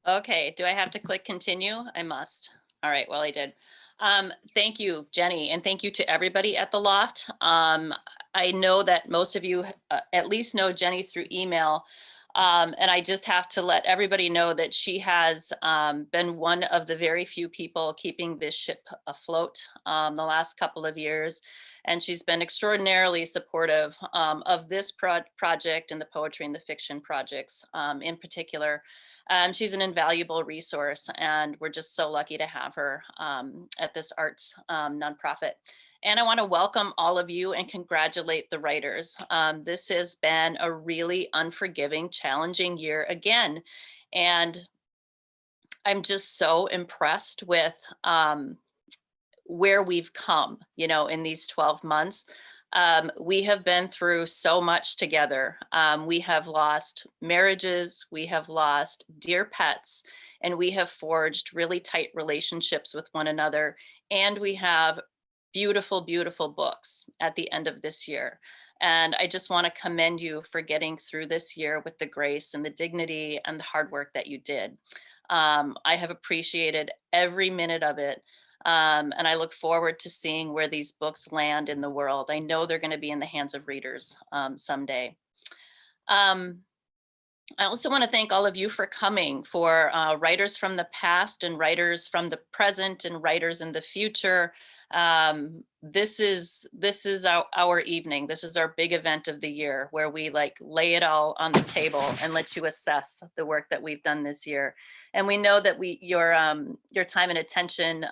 Okay, do I have to click continue? I must. All right, well, I did. Thank you, Jenny, and thank you to everybody at the Loft. I know that most of you at least know Jenny through email. And I just have to let everybody know that she has been one of the very few people keeping this ship afloat the last couple of years. And she's been extraordinarily supportive of this project and the poetry and the fiction projects in particular. She's an invaluable resource, and we're just so lucky to have her at this arts nonprofit. And I want to welcome all of you and congratulate the writers. This has been a really unforgiving, challenging year again. And I'm just so impressed with where we've come, in these 12 months. We have been through so much together. We have lost marriages, we have lost dear pets, and we have forged really tight relationships with one another. And we have beautiful, beautiful books at the end of this year. And I just want to commend you for getting through this year with the grace and the dignity and the hard work that you did. I have appreciated every minute of it. And I look forward to seeing where these books land in the world. I know they're going to be in the hands of readers someday. Um, I also want to thank all of you for coming, for writers from the past and writers from the present and writers in the future. This is our evening. This is our big event of the year where we like lay it all on the table and let you assess the work that we've done this year. And we know that your time and attention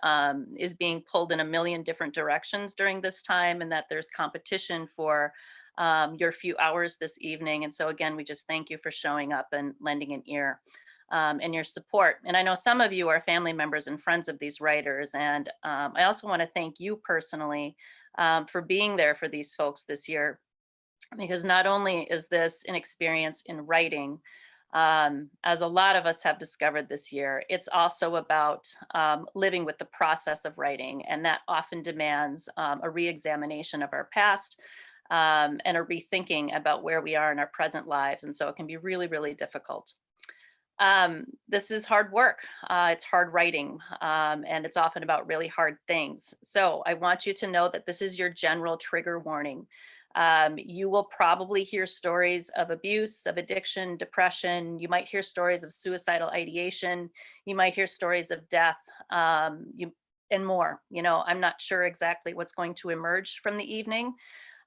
is being pulled in a million different directions during this time, and that there's competition for your few hours this evening. And so again, we just thank you for showing up and lending an ear and your support. And I know some of you are family members and friends of these writers. And I also want to thank you personally for being there for these folks this year, because not only is this an experience in writing, as a lot of us have discovered this year, it's also about living with the process of writing. And that often demands a re-examination of our past, and a rethinking about where we are in our present lives. And so it can be really, really difficult. This is hard work. It's hard writing, and it's often about really hard things. So I want you to know that this is your general trigger warning. You will probably hear stories of abuse, of addiction, depression. You might hear stories of suicidal ideation. You might hear stories of death, and more. I'm not sure exactly what's going to emerge from the evening.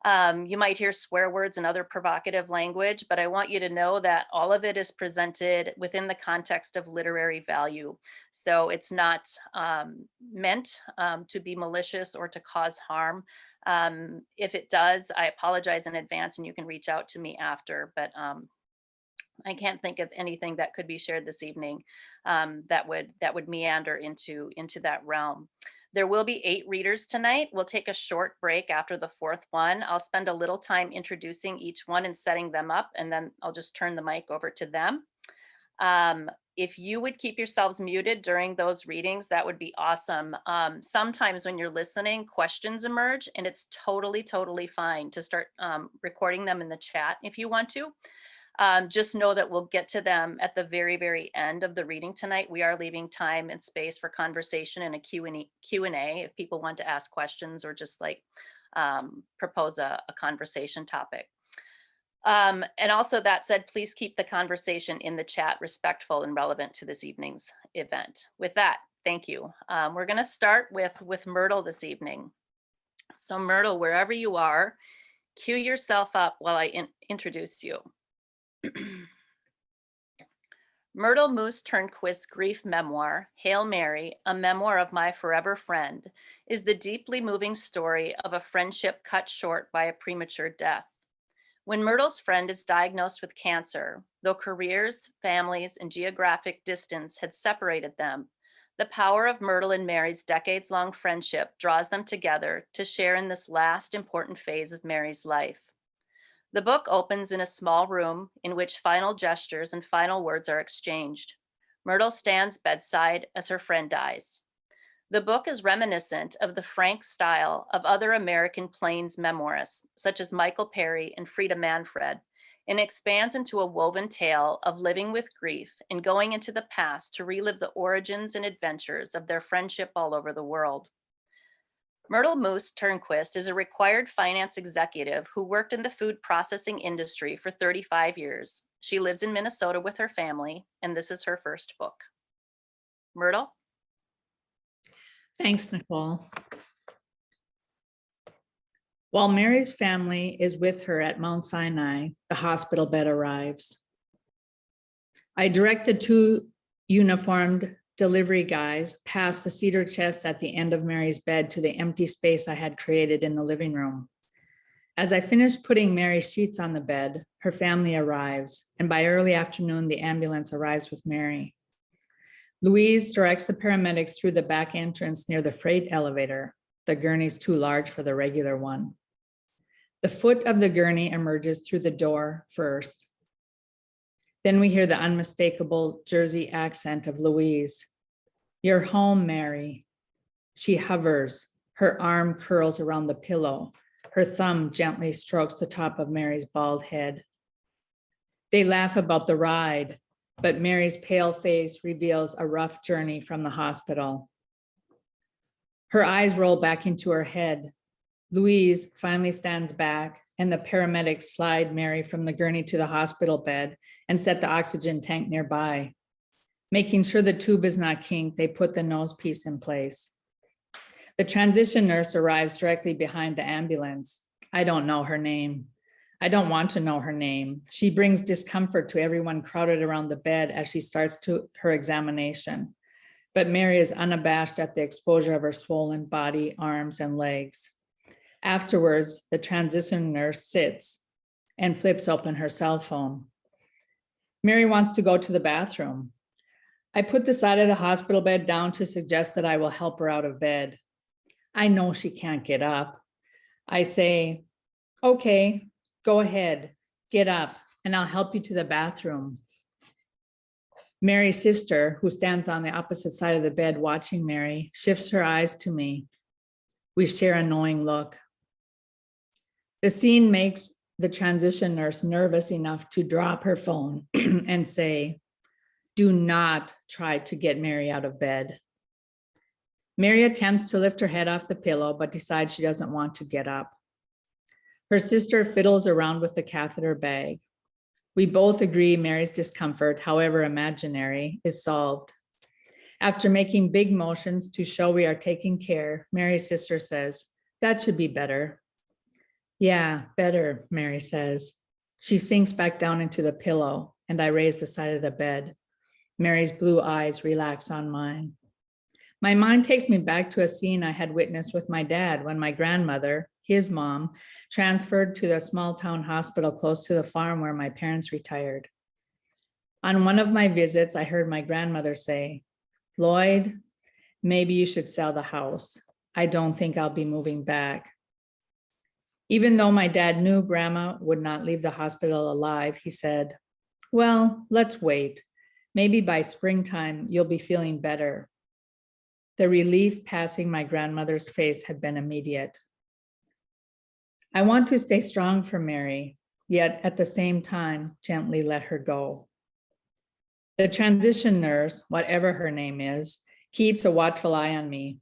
You might hear swear words and other provocative language, but I want you to know that all of it is presented within the context of literary value. So it's not meant to be malicious or to cause harm. If it does, I apologize in advance, and you can reach out to me after. But I can't think of anything that could be shared this evening that would meander into that realm. There will be 8 readers tonight. We'll take a short break after the fourth one. I'll spend a little time introducing each one and setting them up, and then I'll just turn the mic over to them. If you would keep yourselves muted during those readings, that would be awesome. Sometimes when you're listening, questions emerge, and it's totally, totally fine to start recording them in the chat if you want to. Just know that we'll get to them at the very, very end of the reading tonight. We are leaving time and space for conversation and a Q&A if people want to ask questions or just like propose a conversation topic. And also, that said, please keep the conversation in the chat respectful and relevant to this evening's event. With that, thank you. We're going to start with Myrtle this evening. So Myrtle, wherever you are, cue yourself up while I introduce you. Myrtle Moose Turnquist's grief memoir, Hail Mary, a memoir of my forever friend, is the deeply moving story of a friendship cut short by a premature death. When Myrtle's friend is diagnosed with cancer, though careers, families, and geographic distance had separated them, the power of Myrtle and Mary's decades-long friendship draws them together to share in this last important phase of Mary's life. The book opens in a small room in which final gestures and final words are exchanged. Myrtle stands bedside as her friend dies. The book is reminiscent of the frank style of other American plains memoirists, such as Michael Perry and Frida Manfred, and expands into a woven tale of living with grief and going into the past to relive the origins and adventures of their friendship all over the world. Myrtle Moose Turnquist is a required finance executive who worked in the food processing industry for 35 years. She lives in Minnesota with her family, and this is her first book. Myrtle? Thanks, Nicole. While Mary's family is with her at Mount Sinai, the hospital bed arrives. I direct the two uniformed delivery guys past the cedar chest at the end of Mary's bed to the empty space I had created in the living room. As I finish putting Mary's sheets on the bed, her family arrives, and by early afternoon, the ambulance arrives with Mary. Louise directs the paramedics through the back entrance near the freight elevator. The gurney's too large for the regular one. The foot of the gurney emerges through the door first. Then we hear the unmistakable Jersey accent of Louise. "You're home, Mary." She hovers. Her arm curls around the pillow. Her thumb gently strokes the top of Mary's bald head. They laugh about the ride, but Mary's pale face reveals a rough journey from the hospital. Her eyes roll back into her head. Louise finally stands back, and the paramedics slide Mary from the gurney to the hospital bed and set the oxygen tank nearby. Making sure the tube is not kinked, they put the nose piece in place. The transition nurse arrives directly behind the ambulance. I don't know her name. I don't want to know her name. She brings discomfort to everyone crowded around the bed as she starts her examination. But Mary is unabashed at the exposure of her swollen body, arms, and legs. Afterwards, the transition nurse sits and flips open her cell phone. Mary wants to go to the bathroom. I put the side of the hospital bed down to suggest that I will help her out of bed. I know she can't get up. I say, "Okay, go ahead, get up, and I'll help you to the bathroom." Mary's sister, who stands on the opposite side of the bed watching Mary, shifts her eyes to me. We share a knowing look. The scene makes the transition nurse nervous enough to drop her phone and say, "Do not try to get Mary out of bed." Mary attempts to lift her head off the pillow, but decides she doesn't want to get up. Her sister fiddles around with the catheter bag. We both agree Mary's discomfort, however imaginary, is solved. After making big motions to show we are taking care, Mary's sister says, "That should be better." "Yeah, better," Mary says. She sinks back down into the pillow, and I raise the side of the bed. Mary's blue eyes relax on mine. My mind takes me back to a scene I had witnessed with my dad when my grandmother, his mom, transferred to the small town hospital close to the farm where my parents retired. On one of my visits, I heard my grandmother say, "Lloyd, maybe you should sell the house. I don't think I'll be moving back." Even though my dad knew Grandma would not leave the hospital alive, he said, "Well, let's wait. Maybe by springtime, you'll be feeling better." The relief passing my grandmother's face had been immediate. I want to stay strong for Mary, yet at the same time, gently let her go. The transition nurse, whatever her name is, keeps a watchful eye on me.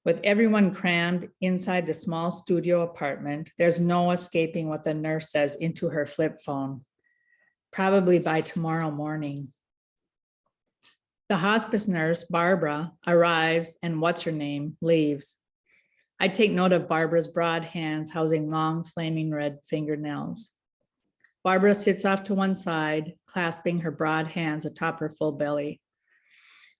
With everyone crammed inside the small studio apartment, there's no escaping what the nurse says into her flip phone. Probably by tomorrow morning. The hospice nurse, Barbara, arrives and what's her name leaves. I take note of Barbara's broad hands housing long flaming red fingernails. Barbara sits off to one side, clasping her broad hands atop her full belly.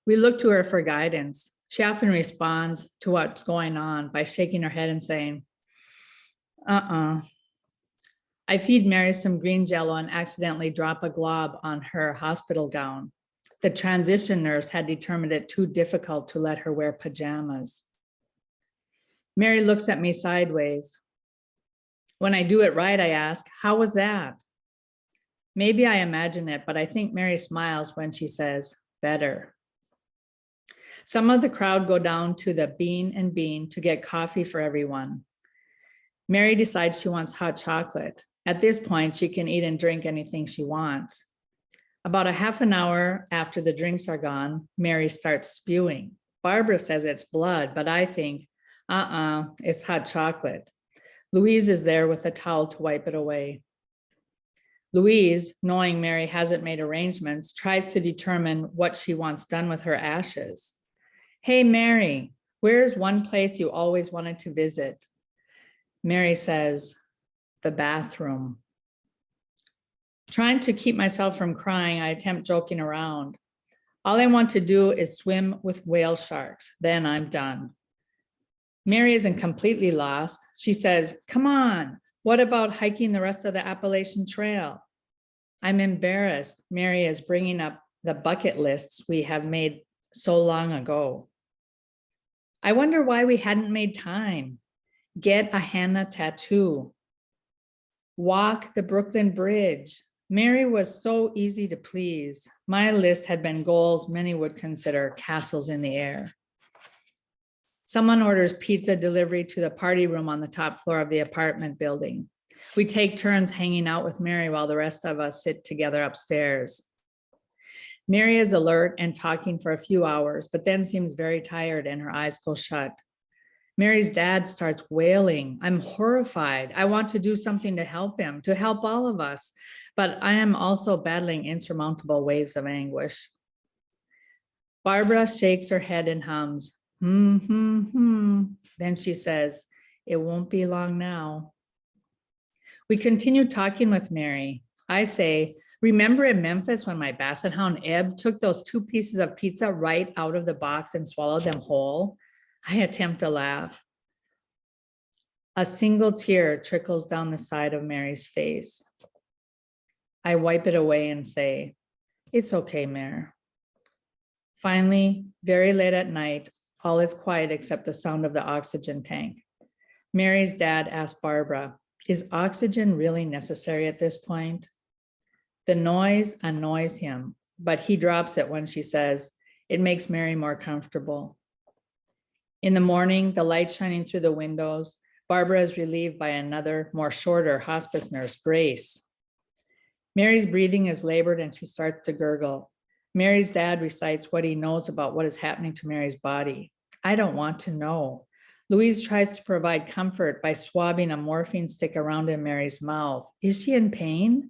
We look to her for guidance. She often responds to what's going on by shaking her head and saying, I feed Mary some green jello and accidentally drop a glob on her hospital gown. The transition nurse had determined it too difficult to let her wear pajamas. Mary looks at me sideways. When I do it right, I ask, "How was that?" Maybe I imagine it, but I think Mary smiles when she says, "Better." Some of the crowd go down to the Bean and Bean to get coffee for everyone. Mary decides she wants hot chocolate. At this point, she can eat and drink anything she wants. About a half an hour after the drinks are gone, Mary starts spewing. Barbara says it's blood, but I think, it's hot chocolate. Louise is there with a towel to wipe it away. Louise, knowing Mary hasn't made arrangements, tries to determine what she wants done with her ashes. Hey, Mary, where's one place you always wanted to visit? Mary says, the bathroom. Trying to keep myself from crying, I attempt joking around. All I want to do is swim with whale sharks, then I'm done. Mary isn't completely lost. She says, come on, what about hiking the rest of the Appalachian Trail? I'm embarrassed. Mary is bringing up the bucket lists we have made so long ago. I wonder why we hadn't made time. Get a henna tattoo. Walk the Brooklyn Bridge. Mary was so easy to please. My list had been goals many would consider castles in the air. Someone orders pizza delivery to the party room on the top floor of the apartment building. We take turns hanging out with Mary while the rest of us sit together upstairs. Mary is alert and talking for a few hours, but then seems very tired and her eyes go shut. Mary's dad starts wailing. I'm horrified. I want to do something to help him, to help all of us, but I am also battling insurmountable waves of anguish. Barbara shakes her head and hums, Then she says, it won't be long now. We continue talking with Mary. I say, remember in Memphis when my basset hound Ebb took those 2 pieces of pizza right out of the box and swallowed them whole? I attempt to laugh. A single tear trickles down the side of Mary's face. I wipe it away and say, it's okay, Mare. Finally, very late at night, all is quiet except the sound of the oxygen tank. Mary's dad asked Barbara, is oxygen really necessary at this point? The noise annoys him, but he drops it when she says, it makes Mary more comfortable. In the morning, the light shining through the windows, Barbara is relieved by another, more shorter hospice nurse, Grace. Mary's breathing is labored and she starts to gurgle. Mary's dad recites what he knows about what is happening to Mary's body. I don't want to know. Louise tries to provide comfort by swabbing a morphine stick around in Mary's mouth. Is she in pain?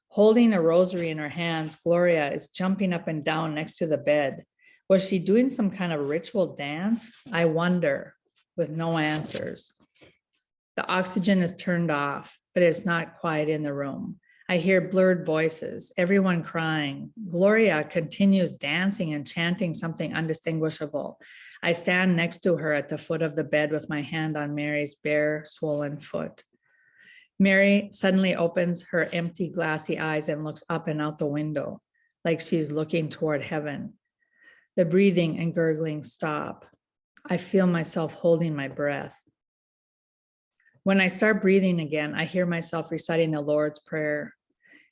Holding a rosary in her hands, Gloria is jumping up and down next to the bed. Was she doing some kind of ritual dance? I wonder, with no answers. The oxygen is turned off, but it's not quiet in the room. I hear blurred voices, everyone crying. Gloria continues dancing and chanting something undistinguishable. I stand next to her at the foot of the bed with my hand on Mary's bare, swollen foot. Mary suddenly opens her empty, glassy eyes and looks up and out the window, like she's looking toward heaven. The breathing and gurgling stop. I feel myself holding my breath. When I start breathing again, I hear myself reciting the Lord's Prayer.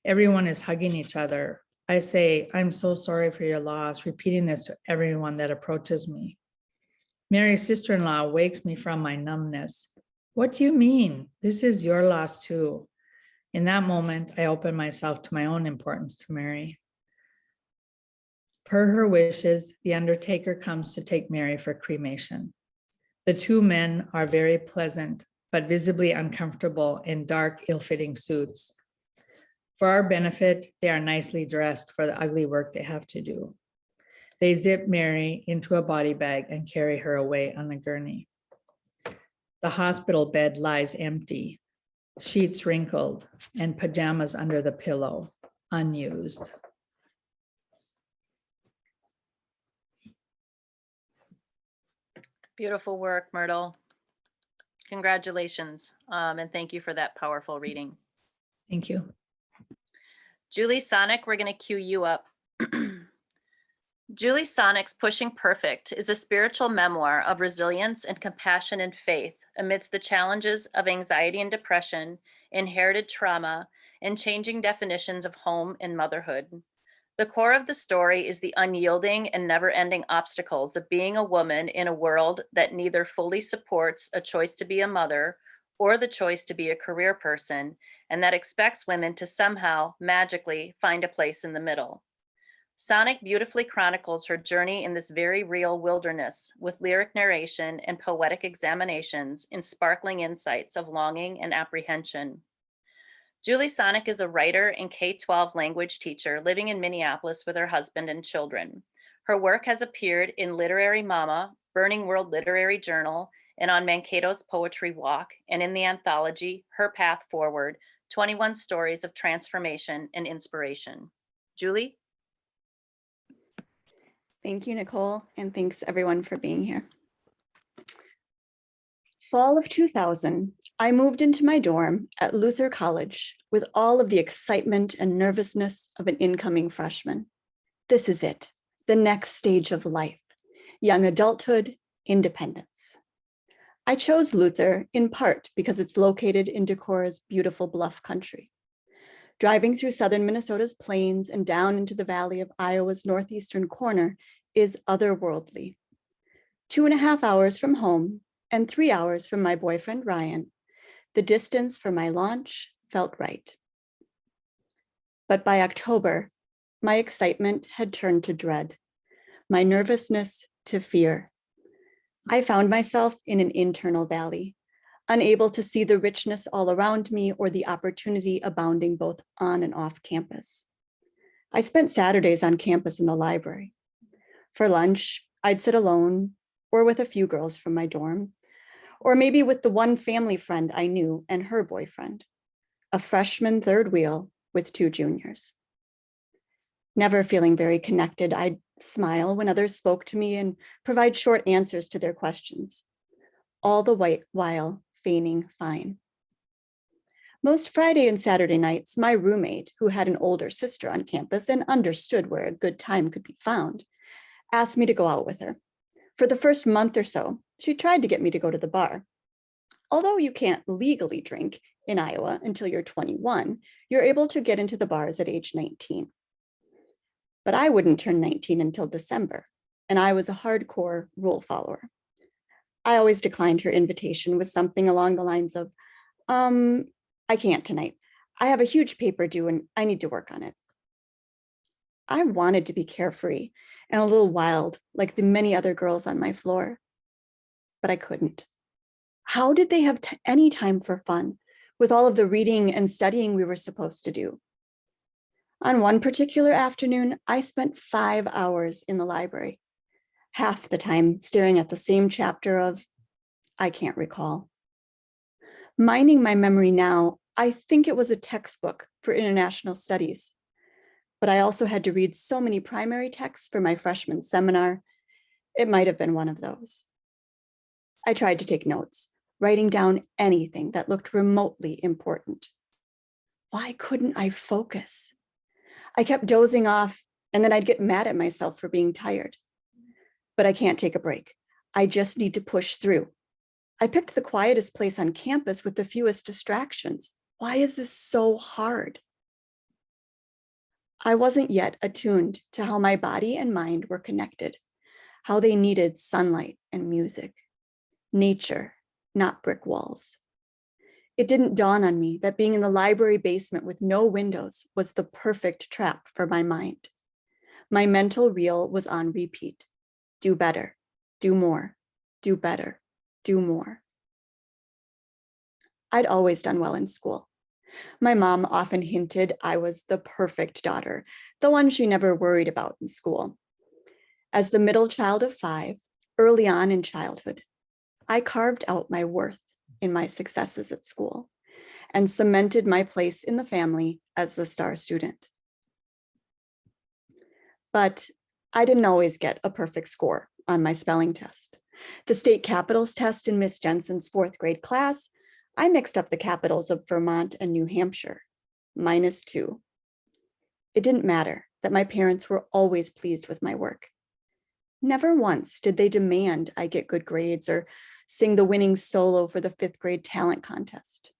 Everyone is hugging each other. I say, I'm so sorry for your loss, repeating this to everyone that approaches me. Mary's sister-in-law wakes me from my numbness. What do you mean? This is your loss too. In that moment, I open myself to my own importance to Mary. Per her wishes, the undertaker comes to take Mary for cremation. The 2 men are very pleasant, but visibly uncomfortable in dark, ill-fitting suits. For our benefit, they are nicely dressed for the ugly work they have to do. They zip Mary into a body bag and carry her away on a gurney. The hospital bed lies empty, sheets wrinkled, and pajamas under the pillow, unused. Beautiful work, Myrtle. Congratulations, and thank you for that powerful reading. Thank you. Julie Sonic, we're going to cue you up. Julie Sonic's Pushing Perfect is a spiritual memoir of resilience and compassion and faith amidst the challenges of anxiety and depression, inherited trauma, and changing definitions of home and motherhood. The core of the story is the unyielding and never-ending obstacles of being a woman in a world that neither fully supports a choice to be a mother or the choice to be a career person, and that expects women to somehow magically find a place in the middle. Sonic beautifully chronicles her journey in this very real wilderness with lyric narration and poetic examinations in sparkling insights of longing and apprehension. Julie Sonic is a writer and K-12 language teacher living in Minneapolis with her husband and children. Her work has appeared in Literary Mama, Burning World Literary Journal, and on Mankato's Poetry Walk, and in the anthology Her Path Forward, 21 Stories of Transformation and Inspiration. Julie? Thank you, Nicole, and thanks everyone for being here. Fall of 2000, I moved into my dorm at Luther College with all of the excitement and nervousness of an incoming freshman. This is it, the next stage of life, young adulthood, independence. I chose Luther in part because it's located in Decorah's beautiful bluff country. Driving through southern Minnesota's plains and down into the valley of Iowa's northeastern corner is otherworldly. 2.5 hours from home and 3 hours from my boyfriend, Ryan, the distance for my launch felt right. But by October, my excitement had turned to dread, my nervousness to fear. I found myself in an internal valley, unable to see the richness all around me or the opportunity abounding both on and off campus. I spent Saturdays on campus in the library. For lunch, I'd sit alone or with a few girls from my dorm, or maybe with the one family friend I knew and her boyfriend, a freshman third wheel with 2 juniors. Never feeling very connected, I'd smile when others spoke to me and provide short answers to their questions, all the while feigning fine. Most Friday and Saturday nights, my roommate, who had an older sister on campus and understood where a good time could be found, asked me to go out with her. For the first month or so, she tried to get me to go to the bar. Although you can't legally drink in Iowa until you're 21, you're able to get into the bars at age 19. But I wouldn't turn 19 until December, and I was a hardcore rule follower. I always declined her invitation with something along the lines of, I can't tonight. I have a huge paper due and I need to work on it. I wanted to be carefree and a little wild like the many other girls on my floor, but I couldn't. How did they have any time for fun with all of the reading and studying we were supposed to do? On one particular afternoon, I spent 5 hours in the library, half the time staring at the same chapter of, I can't recall. Mining my memory now, I think it was a textbook for international studies, but I also had to read so many primary texts for my freshman seminar. It might have been one of those. I tried to take notes, writing down anything that looked remotely important. Why couldn't I focus? I kept dozing off, and then I'd get mad at myself for being tired. But I can't take a break. I just need to push through. I picked the quietest place on campus with the fewest distractions. Why is this so hard? I wasn't yet attuned to how my body and mind were connected, how they needed sunlight and music, nature, not brick walls. It didn't dawn on me that being in the library basement with no windows was the perfect trap for my mind. My mental reel was on repeat. Do better, do more, do better, do more. I'd always done well in school. My mom often hinted I was the perfect daughter, the one she never worried about in school. As the middle child of 5, early on in childhood, I carved out my worth in my successes at school and cemented my place in the family as the star student. But I didn't always get a perfect score on my spelling test. The state capitals test in Miss Jensen's 4th grade class, I mixed up the capitals of Vermont and New Hampshire, -2. It didn't matter that my parents were always pleased with my work. Never once did they demand I get good grades or sing the winning solo for the 5th grade talent contest.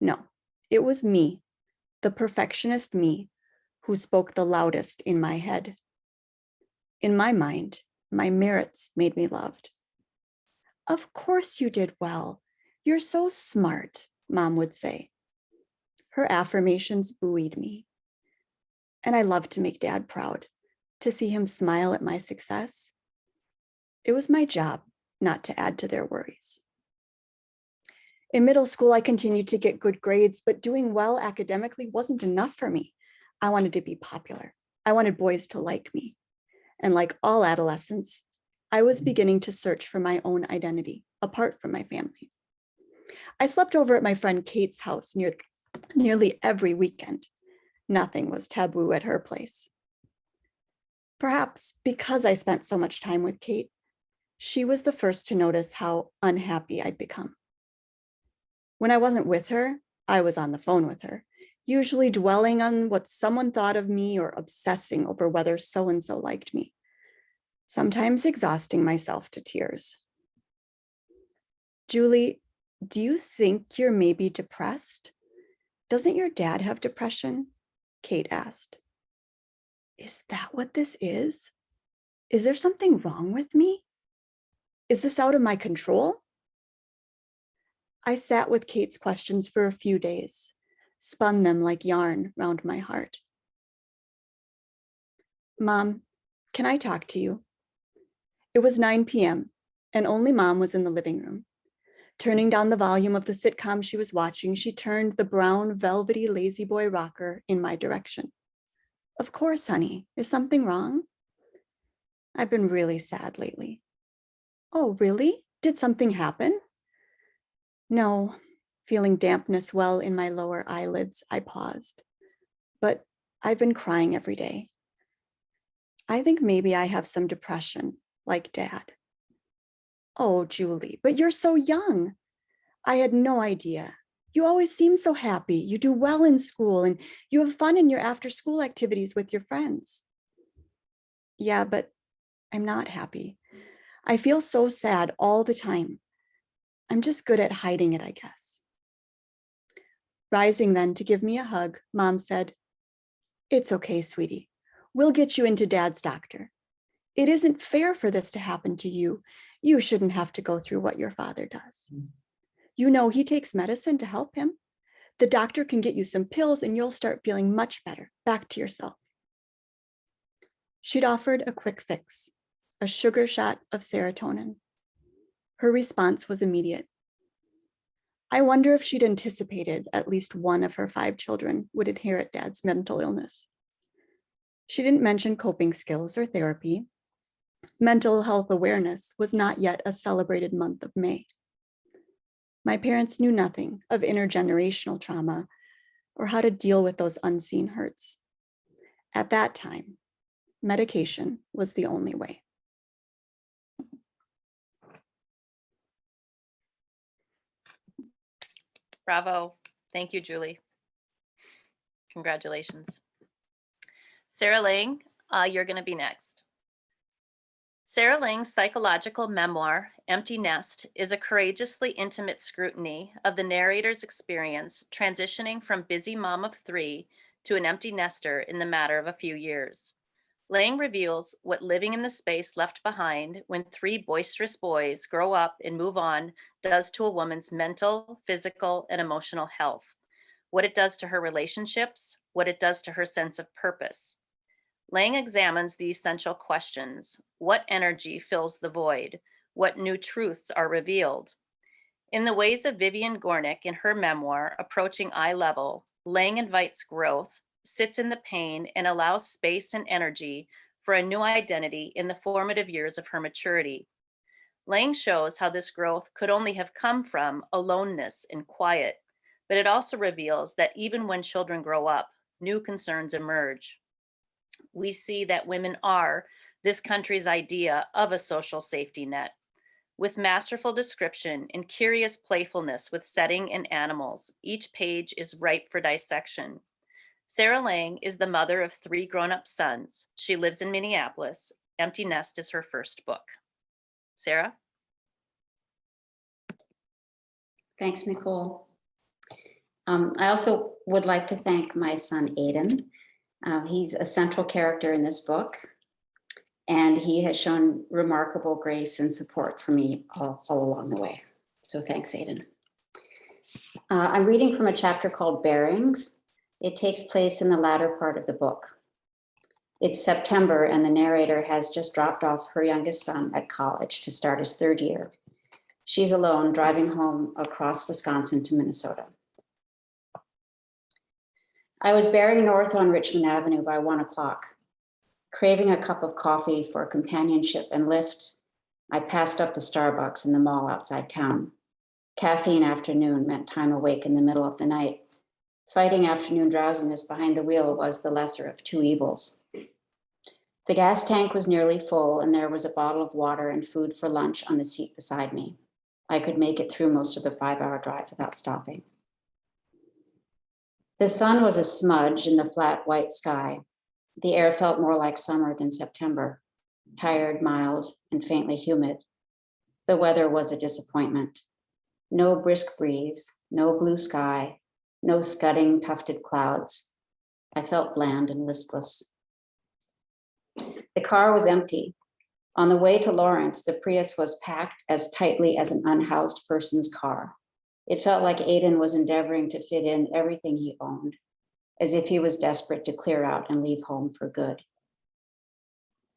No, it was me, the perfectionist me, who spoke the loudest in my head. In my mind, my merits made me loved. Of course you did well. "You're so smart," Mom would say. Her affirmations buoyed me. And I loved to make Dad proud, to see him smile at my success. It was my job not to add to their worries. In middle school, I continued to get good grades, but doing well academically wasn't enough for me. I wanted to be popular. I wanted boys to like me. And like all adolescents, I was beginning to search for my own identity apart from my family. I slept over at my friend Kate's house nearly every weekend. Nothing was taboo at her place. Perhaps because I spent so much time with Kate, she was the first to notice how unhappy I'd become. When I wasn't with her, I was on the phone with her, usually dwelling on what someone thought of me or obsessing over whether so-and-so liked me, sometimes exhausting myself to tears. "Julie, do you think you're maybe depressed? Doesn't your dad have depression?" Kate asked. "Is that what this is? Is there something wrong with me? Is this out of my control?" I sat with Kate's questions for a few days, spun them like yarn round my heart. "Mom, can I talk to you?" It was 9 p.m., and only Mom was in the living room. Turning down the volume of the sitcom she was watching, she turned the brown, velvety lazy boy rocker in my direction. "Of course, honey. Is something wrong?" "I've been really sad lately." "Oh, really? Did something happen?" "No." Feeling dampness well in my lower eyelids, I paused. "But I've been crying every day. I think maybe I have some depression, like Dad." "Oh, Julie, but you're so young." "I had no idea. You always seem so happy. You do well in school and you have fun in your after-school activities with your friends." "Yeah, but I'm not happy. I feel so sad all the time. I'm just good at hiding it, I guess." Rising then to give me a hug, Mom said, "It's okay, sweetie. We'll get you into Dad's doctor. It isn't fair for this to happen to you. You shouldn't have to go through what your father does. You know he takes medicine to help him. The doctor can get you some pills and you'll start feeling much better, back to yourself." She'd offered a quick fix, a sugar shot of serotonin. Her response was immediate. I wonder if she'd anticipated at least one of her 5 children would inherit Dad's mental illness. She didn't mention coping skills or therapy. Mental health awareness was not yet a celebrated month of May. My parents knew nothing of intergenerational trauma or how to deal with those unseen hurts. At that time, medication was the only way. Bravo. Thank you, Julie. Congratulations. Sarah Lang, you're going to be next. Sarah Lang's psychological memoir, Empty Nest, is a courageously intimate scrutiny of the narrator's experience transitioning from busy mom of 3 to an empty nester in the matter of a few years. Lang reveals what living in the space left behind when 3 boisterous boys grow up and move on does to a woman's mental, physical, and emotional health, what it does to her relationships, what it does to her sense of purpose. Lang examines the essential questions. What energy fills the void? What new truths are revealed? In the ways of Vivian Gornick in her memoir, Approaching Eye Level, Lang invites growth, sits in the pain, and allows space and energy for a new identity in the formative years of her maturity. Lang shows how this growth could only have come from aloneness and quiet, but it also reveals that even when children grow up, new concerns emerge. We see that women are this country's idea of a social safety net. With masterful description and curious playfulness with setting and animals, each page is ripe for dissection. Sarah Lang is the mother of 3 grown-up sons. She lives in Minneapolis. Empty Nest is her first book. Sarah? Thanks, Nicole. I also would like to thank my son, Aidan. He's a central character in this book, and he has shown remarkable grace and support for me all along the way. So thanks, Aidan. I'm reading from a chapter called Bearings. It takes place in the latter part of the book. It's September and the narrator has just dropped off her youngest son at college to start his third year. She's alone driving home across Wisconsin to Minnesota. I was bearing north on Richmond Avenue by 1 o'clock. Craving a cup of coffee for companionship and lift, I passed up the Starbucks in the mall outside town. Caffeine afternoon meant time awake in the middle of the night. Fighting afternoon drowsiness behind the wheel was the lesser of two evils. The gas tank was nearly full, and there was a bottle of water and food for lunch on the seat beside me. I could make it through most of the 5-hour drive without stopping. The sun was a smudge in the flat white sky. The air felt more like summer than September, tired, mild, and faintly humid. The weather was a disappointment. No brisk breeze, no blue sky, no scudding tufted clouds. I felt bland and listless. The car was empty. On the way to Lawrence, the Prius was packed as tightly as an unhoused person's car. It felt like Aidan was endeavoring to fit in everything he owned, as if he was desperate to clear out and leave home for good.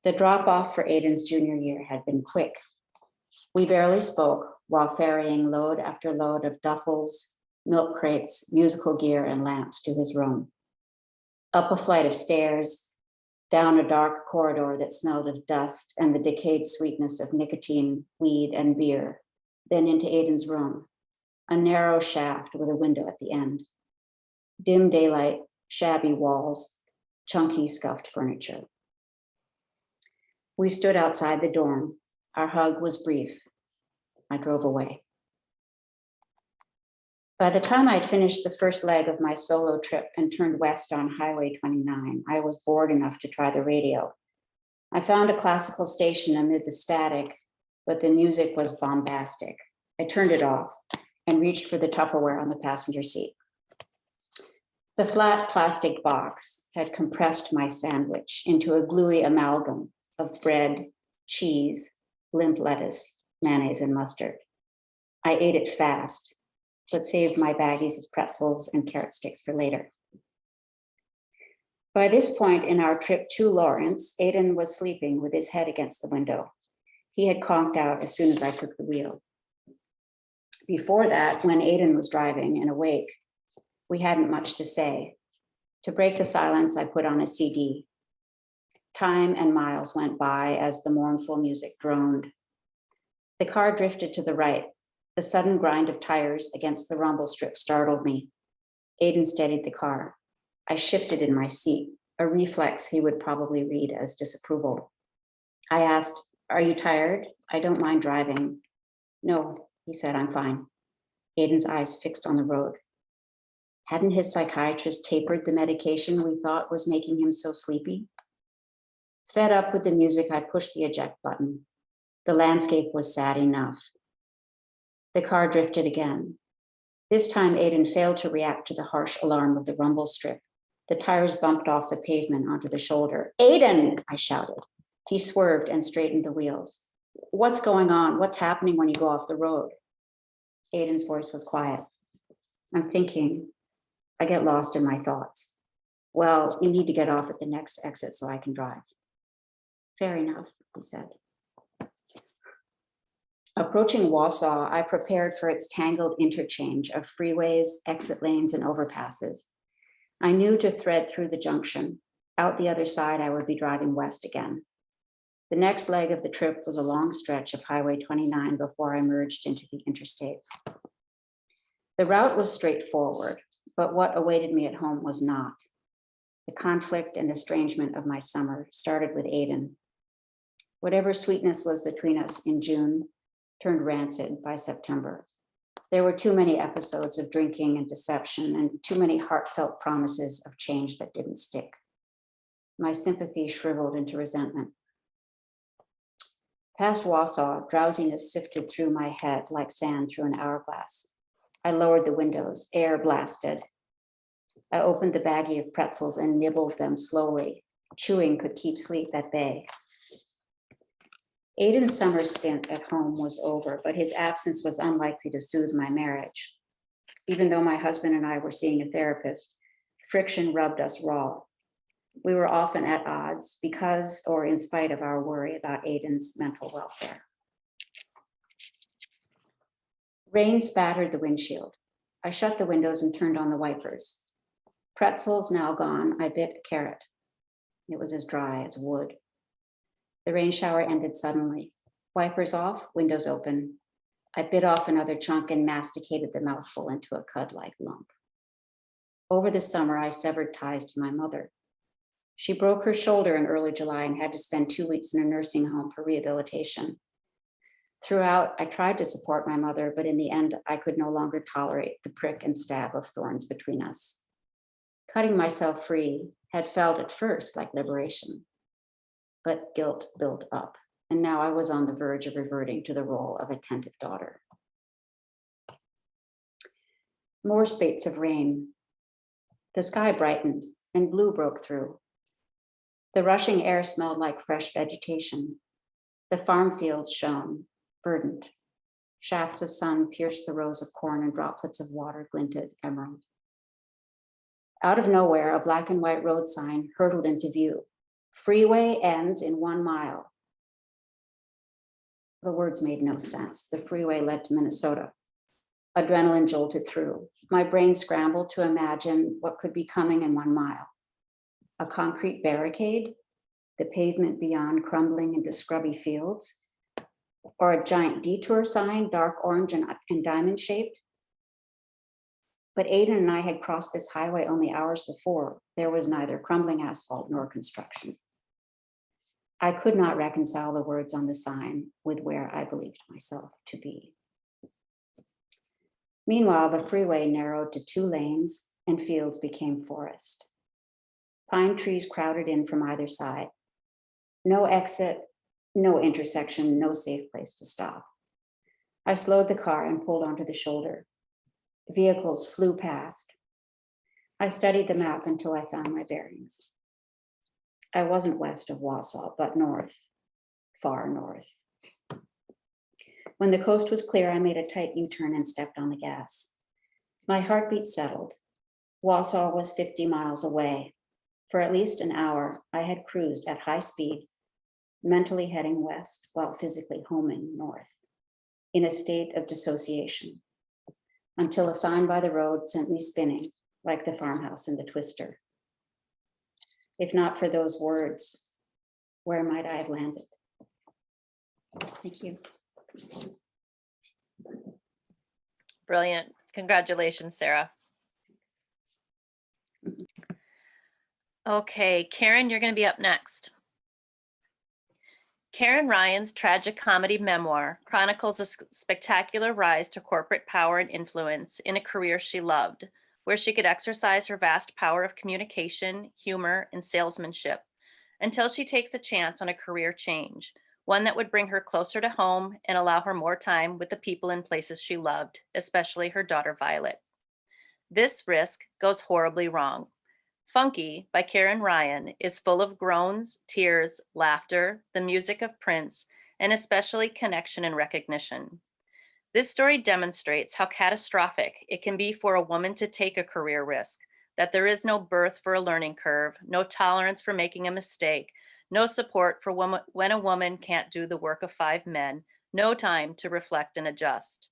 The drop-off for Aidan's junior year had been quick. We barely spoke while ferrying load after load of duffels, milk crates, musical gear, and lamps to his room. Up a flight of stairs, down a dark corridor that smelled of dust and the decayed sweetness of nicotine, weed, and beer, then into Aidan's room, a narrow shaft with a window at the end. Dim daylight, shabby walls, chunky scuffed furniture. We stood outside the dorm. Our hug was brief. I drove away. By the time I'd finished the first leg of my solo trip and turned west on Highway 29, I was bored enough to try the radio. I found a classical station amid the static, but the music was bombastic. I turned it off and reached for the Tupperware on the passenger seat. The flat plastic box had compressed my sandwich into a gluey amalgam of bread, cheese, limp lettuce, mayonnaise, and mustard. I ate it fast, but saved my baggies of pretzels and carrot sticks for later. By this point in our trip to Lawrence, Aidan was sleeping with his head against the window. He had conked out as soon as I took the wheel. Before that, when Aidan was driving and awake, we hadn't much to say. To break the silence, I put on a CD. Time and miles went by as the mournful music droned. The car drifted to the right. The sudden grind of tires against the rumble strip startled me. Aidan steadied the car. I shifted in my seat, a reflex he would probably read as disapproval. I asked, "Are you tired? I don't mind driving." "No," he said, "I'm fine." Aidan's eyes fixed on the road. Hadn't his psychiatrist tapered the medication we thought was making him so sleepy? Fed up with the music, I pushed the eject button. The landscape was sad enough. The car drifted again. This time, Aidan failed to react to the harsh alarm of the rumble strip. The tires bumped off the pavement onto the shoulder. "Aidan!" I shouted. He swerved and straightened the wheels. "What's going on? What's happening when you go off the road?" Aidan's voice was quiet. "I'm thinking." I get lost in my thoughts. "Well, you need to get off at the next exit so I can drive." "Fair enough," he said. Approaching Wausau, I prepared for its tangled interchange of freeways, exit lanes, and overpasses. I knew to thread through the junction. Out the other side, I would be driving west again. The next leg of the trip was a long stretch of Highway 29 before I merged into the interstate. The route was straightforward, but what awaited me at home was not. The conflict and estrangement of my summer started with Aidan. Whatever sweetness was between us in June turned rancid by September. There were too many episodes of drinking and deception and too many heartfelt promises of change that didn't stick. My sympathy shriveled into resentment. Past Wausau, drowsiness sifted through my head like sand through an hourglass. I lowered the windows, air blasted. I opened the baggie of pretzels and nibbled them slowly. Chewing could keep sleep at bay. Aidan's summer stint at home was over, but his absence was unlikely to soothe my marriage. Even though my husband and I were seeing a therapist, friction rubbed us raw. We were often at odds because or in spite of our worry about Aidan's mental welfare. Rain spattered the windshield. I shut the windows and turned on the wipers. Pretzels now gone, I bit a carrot. It was as dry as wood. The rain shower ended suddenly. Wipers off, windows open. I bit off another chunk and masticated the mouthful into a cud-like lump. Over the summer, I severed ties to my mother. She broke her shoulder in early July and had to spend 2 weeks in a nursing home for rehabilitation. Throughout, I tried to support my mother, but in the end, I could no longer tolerate the prick and stab of thorns between us. Cutting myself free had felt at first like liberation, but guilt built up, and now I was on the verge of reverting to the role of attentive daughter. More spates of rain. The sky brightened and blue broke through. The rushing air smelled like fresh vegetation. The farm fields shone, verdant. Shafts of sun pierced the rows of corn and droplets of water glinted emerald. Out of nowhere, a black and white road sign hurtled into view. Freeway ends in 1 mile. The words made no sense. The freeway led to Minnesota. Adrenaline jolted through. My brain scrambled to imagine what could be coming in 1 mile. A concrete barricade, the pavement beyond crumbling into scrubby fields, or a giant detour sign, dark orange and diamond shaped. But Aidan and I had crossed this highway only hours before. There was neither crumbling asphalt nor construction. I could not reconcile the words on the sign with where I believed myself to be. Meanwhile, the freeway narrowed to 2 lanes and fields became forest. Pine trees crowded in from either side. No exit, no intersection, no safe place to stop. I slowed the car and pulled onto the shoulder. Vehicles flew past. I studied the map until I found my bearings. I wasn't west of Wausau, but north, far north. When the coast was clear, I made a tight U-turn and stepped on the gas. My heartbeat settled. Wausau was 50 miles away. For at least an hour, I had cruised at high speed, mentally heading west while physically homing north, in a state of dissociation, until a sign by the road sent me spinning like the farmhouse in the Twister. If not for those words, where might I have landed? Thank you. Brilliant. Congratulations, Sarah. Okay, Karen, you're going to be up next. Karen Ryan's tragic comedy memoir chronicles a spectacular rise to corporate power and influence in a career she loved, where she could exercise her vast power of communication, humor, and salesmanship until she takes a chance on a career change, one that would bring her closer to home and allow her more time with the people and places she loved, especially her daughter Violet. This risk goes horribly wrong. Funky by Karen Ryan is full of groans, tears, laughter, the music of Prince, and especially connection and recognition. This story demonstrates how catastrophic it can be for a woman to take a career risk, that there is no birth for a learning curve, no tolerance for making a mistake, no support for when a woman can't do the work of 5 men, no time to reflect and adjust.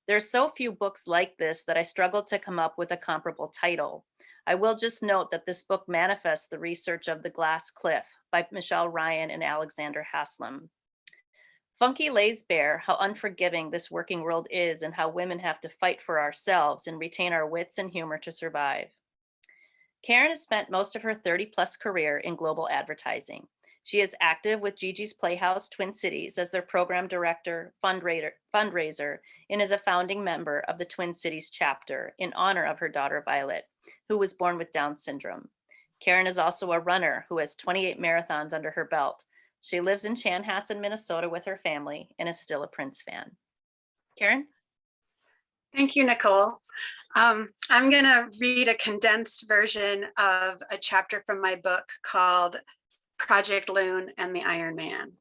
There's so few books like this that I struggled to come up with a comparable title. I will just note that this book manifests the research of The Glass Cliff by Michelle Ryan and Alexander Haslam. Funky lays bare how unforgiving this working world is and how women have to fight for ourselves and retain our wits and humor to survive. Karen has spent most of her 30-plus career in global advertising. She is active with Gigi's Playhouse Twin Cities as their program director, fundraiser, and is a founding member of the Twin Cities chapter in honor of her daughter Violet, who was born with Down syndrome. Karen is also a runner who has 28 marathons under her belt. She lives in Chanhassen, Minnesota with her family and is still a Prince fan. Karen? Thank you, Nicole. I'm going to read a condensed version of a chapter from my book called Project Loon and the Iron Man.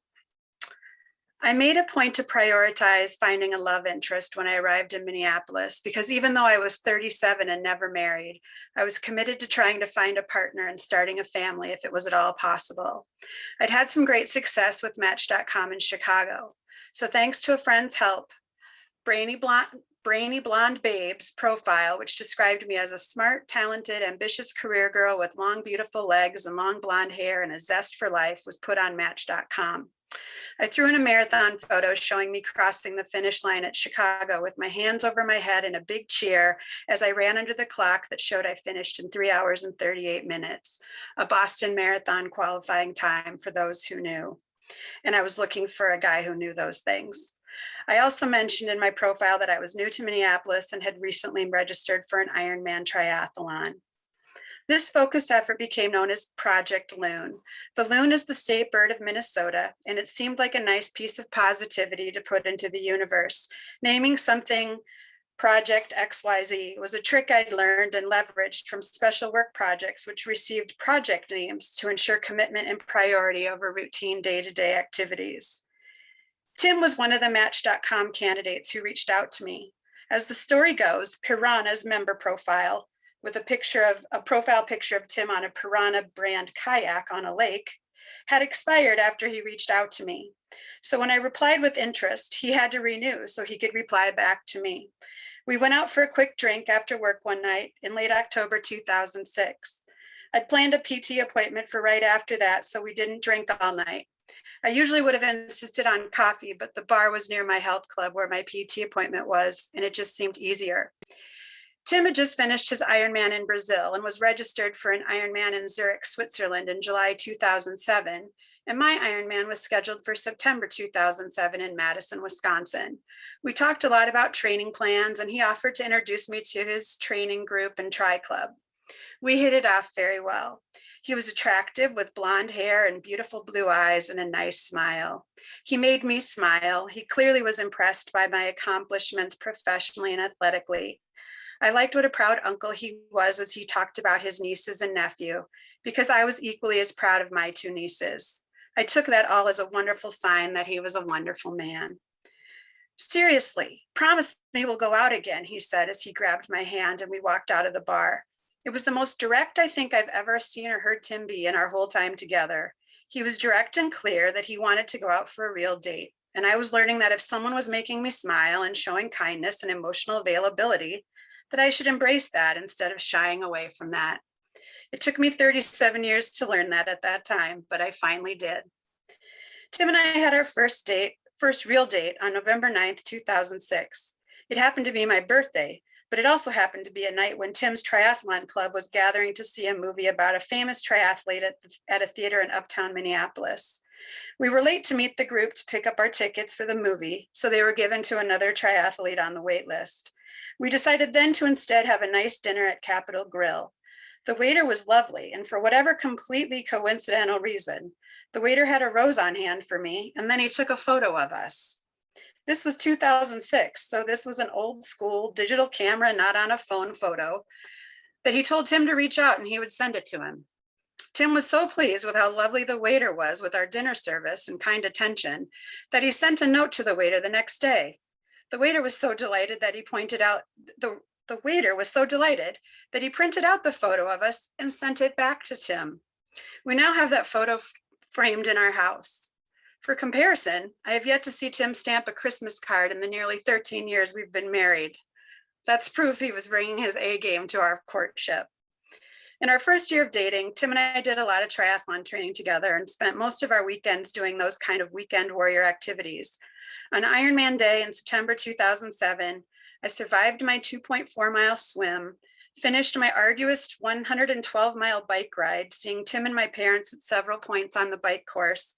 I made a point to prioritize finding a love interest when I arrived in Minneapolis because even though I was 37 and never married, I was committed to trying to find a partner and starting a family if it was at all possible. I'd had some great success with Match.com in Chicago. So thanks to a friend's help, Brainy Blonde Babes profile, which described me as a smart, talented, ambitious career girl with long, beautiful legs and long blonde hair and a zest for life, was put on Match.com. I threw in a marathon photo showing me crossing the finish line at Chicago with my hands over my head in a big cheer as I ran under the clock that showed I finished in 3 hours and 38 minutes, a Boston Marathon qualifying time for those who knew. And I was looking for a guy who knew those things. I also mentioned in my profile that I was new to Minneapolis and had recently registered for an Ironman triathlon. This focused effort became known as Project Loon. The loon is the state bird of Minnesota, and it seemed like a nice piece of positivity to put into the universe. Naming something Project XYZ was a trick I'd learned and leveraged from special work projects, which received project names to ensure commitment and priority over routine day-to-day activities. Tim was one of the Match.com candidates who reached out to me. As the story goes, Piranha's member profile, with a profile picture of Tim on a Piranha brand kayak on a lake, had expired after he reached out to me. So when I replied with interest, he had to renew so he could reply back to me. We went out for a quick drink after work one night in late October 2006. I'd planned a PT appointment for right after that, so we didn't drink all night. I usually would have insisted on coffee, but the bar was near my health club where my PT appointment was, and it just seemed easier. Tim had just finished his Ironman in Brazil and was registered for an Ironman in Zurich, Switzerland in July 2007, and my Ironman was scheduled for September 2007 in Madison, Wisconsin. We talked a lot about training plans, and he offered to introduce me to his training group and tri club. We hit it off very well. He was attractive with blonde hair and beautiful blue eyes and a nice smile. He made me smile. He clearly was impressed by my accomplishments professionally and athletically. I liked what a proud uncle he was as he talked about his nieces and nephew, because I was equally as proud of my 2 nieces. I took that all as a wonderful sign that he was a wonderful man. Seriously, promise me we'll go out again, he said as he grabbed my hand and we walked out of the bar. It was the most direct I think I've ever seen or heard Tim be in our whole time together. He was direct and clear that he wanted to go out for a real date. And I was learning that if someone was making me smile and showing kindness and emotional availability, that I should embrace that instead of shying away from that. It took me 37 years to learn that at that time, but I finally did. Tim and I had our first real date on November 9th, 2006. It happened to be my birthday, but it also happened to be a night when Tim's triathlon club was gathering to see a movie about a famous triathlete at a theater in uptown Minneapolis. We were late to meet the group to pick up our tickets for the movie, so they were given to another triathlete on the wait list. We decided then to instead have a nice dinner at Capitol Grill. The waiter was lovely, and for whatever completely coincidental reason, the waiter had a rose on hand for me, and then he took a photo of us. This was 2006, so this was an old school digital camera, not on a phone photo, that he told Tim to reach out and he would send it to him. Tim was so pleased with how lovely the waiter was with our dinner service and kind attention that he sent a note to the waiter the next day. The waiter was so delighted that he printed out the photo of us and sent it back to Tim. We now have that photo framed in our house. For comparison, I have yet to see Tim stamp a Christmas card in the nearly 13 years we've been married. That's proof he was bringing his A game to our courtship. In our first year of dating, Tim and I did a lot of triathlon training together and spent most of our weekends doing those kind of weekend warrior activities. On Ironman Day in September 2007, I survived my 2.4-mile swim, finished my arduous 112-mile bike ride, seeing Tim and my parents at several points on the bike course.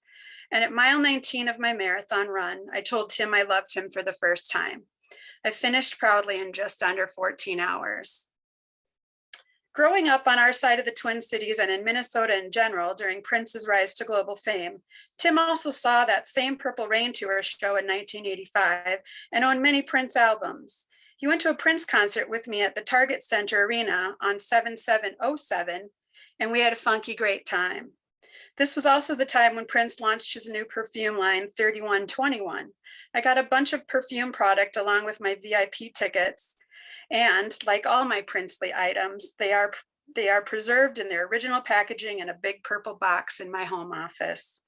And at mile 19 of my marathon run, I told Tim I loved him for the first time. I finished proudly in just under 14 hours. Growing up on our side of the Twin Cities and in Minnesota in general during Prince's rise to global fame, Tim also saw that same Purple Rain Tour show in 1985 and owned many Prince albums. He went to a Prince concert with me at the Target Center Arena on 7707, and we had a funky great time. This was also the time when Prince launched his new perfume line, 3121. I got a bunch of perfume product along with my VIP tickets. And like all my princely items, they are preserved in their original packaging in a big purple box in my home office.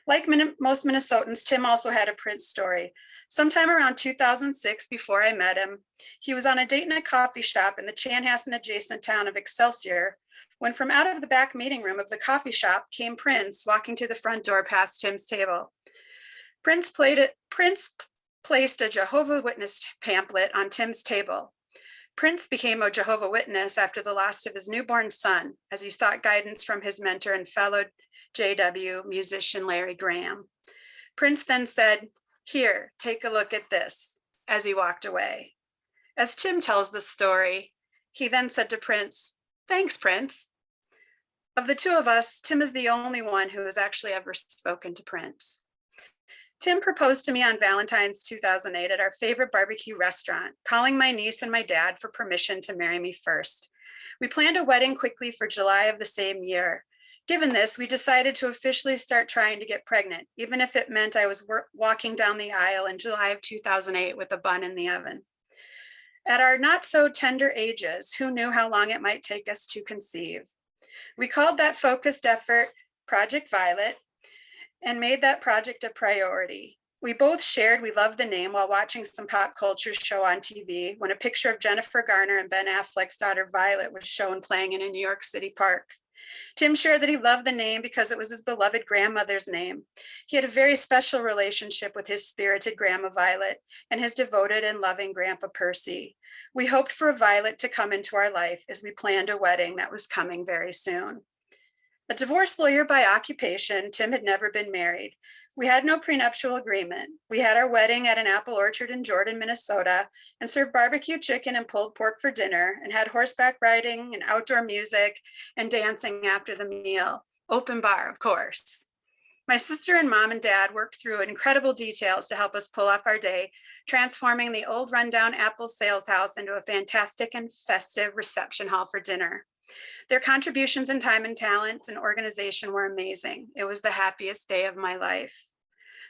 Like most Minnesotans, Tim also had a Prince story. Sometime around 2006, before I met him, he was on a date in a coffee shop in the Chanhassen adjacent town of Excelsior, when from out of the back meeting room of the coffee shop came Prince walking to the front door past Tim's table. Prince placed a Jehovah's Witness pamphlet on Tim's table. Prince became a Jehovah's Witness after the loss of his newborn son, as he sought guidance from his mentor and fellow JW musician Larry Graham. Prince then said, "Here, take a look at this," as he walked away. As Tim tells the story, he then said to Prince, "Thanks, Prince." Of the two of us, Tim is the only one who has actually ever spoken to Prince. Tim proposed to me on Valentine's 2008 at our favorite barbecue restaurant, calling my niece and my dad for permission to marry me first. We planned a wedding quickly for July of the same year. Given this, we decided to officially start trying to get pregnant, even if it meant I was walking down the aisle in July of 2008 with a bun in the oven. At our not so tender ages, who knew how long it might take us to conceive? We called that focused effort Project Violet and made that project a priority. We both shared we loved the name while watching some pop culture show on TV when a picture of Jennifer Garner and Ben Affleck's daughter Violet was shown playing in a New York City park. Tim shared that he loved the name because it was his beloved grandmother's name. He had a very special relationship with his spirited grandma Violet and his devoted and loving grandpa Percy. We hoped for Violet to come into our life as we planned a wedding that was coming very soon. A divorce lawyer by occupation, Tim had never been married. We had no prenuptial agreement. We had our wedding at an apple orchard in Jordan, Minnesota, and served barbecue chicken and pulled pork for dinner, and had horseback riding and outdoor music and dancing after the meal. Open bar, of course. My sister and mom and dad worked through incredible details to help us pull off our day, transforming the old rundown Apple sales house into a fantastic and festive reception hall for dinner. Their contributions in time and talent and organization were amazing. It was the happiest day of my life.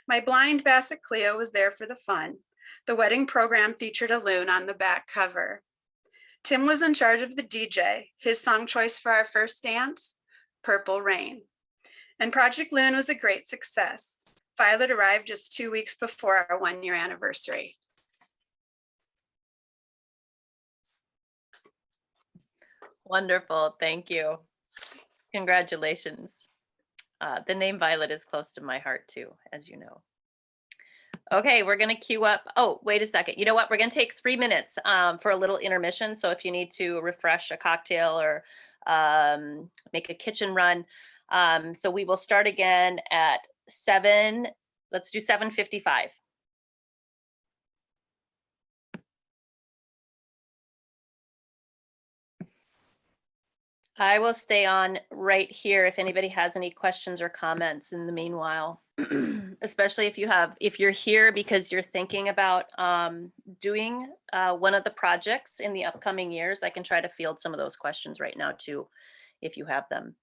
My blind Basset Cleo was there for the fun. The wedding program featured a Loon on the back cover. Tim was in charge of the DJ. His song choice for our first dance, Purple Rain. And Project Loon was a great success. Violet arrived just 2 weeks before our 1-year anniversary. Wonderful. Thank you. Congratulations. The name Violet is close to my heart too, as you know. Okay, we're going to queue up. Oh, wait a second. You know what? We're going to take 3 minutes for a little intermission. So if you need to refresh a cocktail or make a kitchen run. So we will start again at 7. Let's do 7:55. I will stay on right here if anybody has any questions or comments in the meanwhile, especially if you're here because you're thinking about doing one of the projects in the upcoming years. I can try to field some of those questions right now too, if you have them.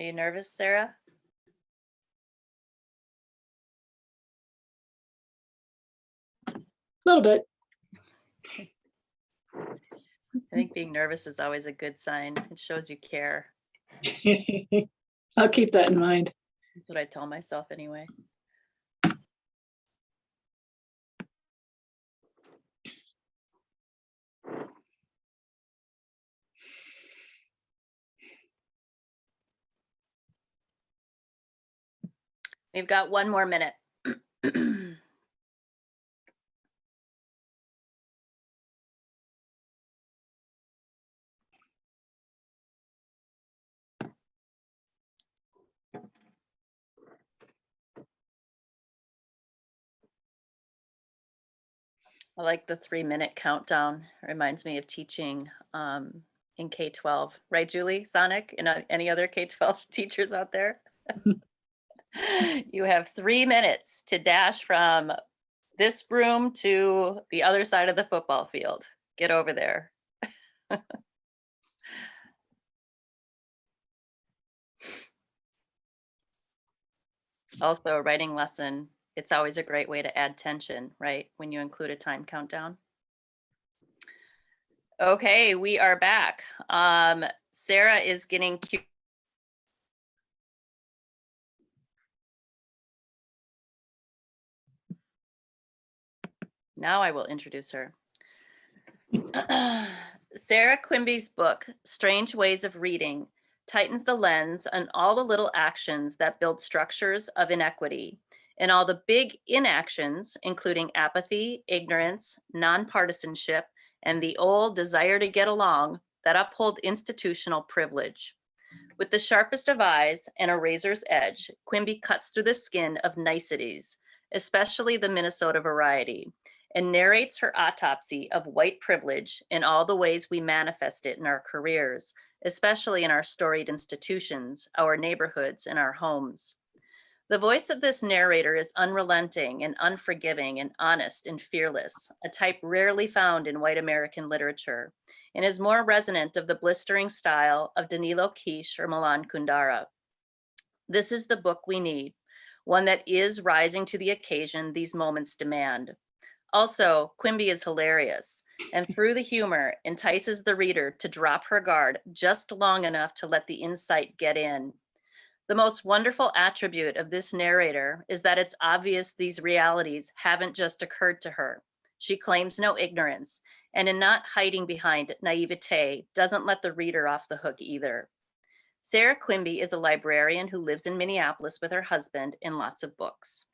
Are you nervous, Sarah? A little bit. I think being nervous is always a good sign. It shows you care. I'll keep that in mind. That's what I tell myself anyway. We've got 1 more minute. I like the 3-minute countdown. It reminds me of teaching in K-12, right, Julie Sonic, and any other K-12 teachers out there? You have 3 minutes to dash from this room to the other side of the football field. Get over there. Also, a writing lesson, it's always a great way to add tension, right? When you include a time countdown. Okay, we are back. Sarah is getting cute. Now I will introduce her. Sarah Quimby's book, Strange Ways of Reading, tightens the lens on all the little actions that build structures of inequity and all the big inactions, including apathy, ignorance, nonpartisanship, and the old desire to get along that uphold institutional privilege. With the sharpest of eyes and a razor's edge, Quimby cuts through the skin of niceties, especially the Minnesota variety, and narrates her autopsy of white privilege in all the ways we manifest it in our careers, especially in our storied institutions, our neighborhoods, and our homes. The voice of this narrator is unrelenting and unforgiving and honest and fearless, a type rarely found in white American literature, and is more resonant of the blistering style of Danilo Kish or Milan Kundera. This is the book we need, one that is rising to the occasion these moments demand. Also, Quimby is hilarious, and through the humor, entices the reader to drop her guard just long enough to let the insight get in. The most wonderful attribute of this narrator is that it's obvious these realities haven't just occurred to her. She claims no ignorance, and in not hiding behind naivete, doesn't let the reader off the hook either. Sarah Quimby is a librarian who lives in Minneapolis with her husband and lots of books.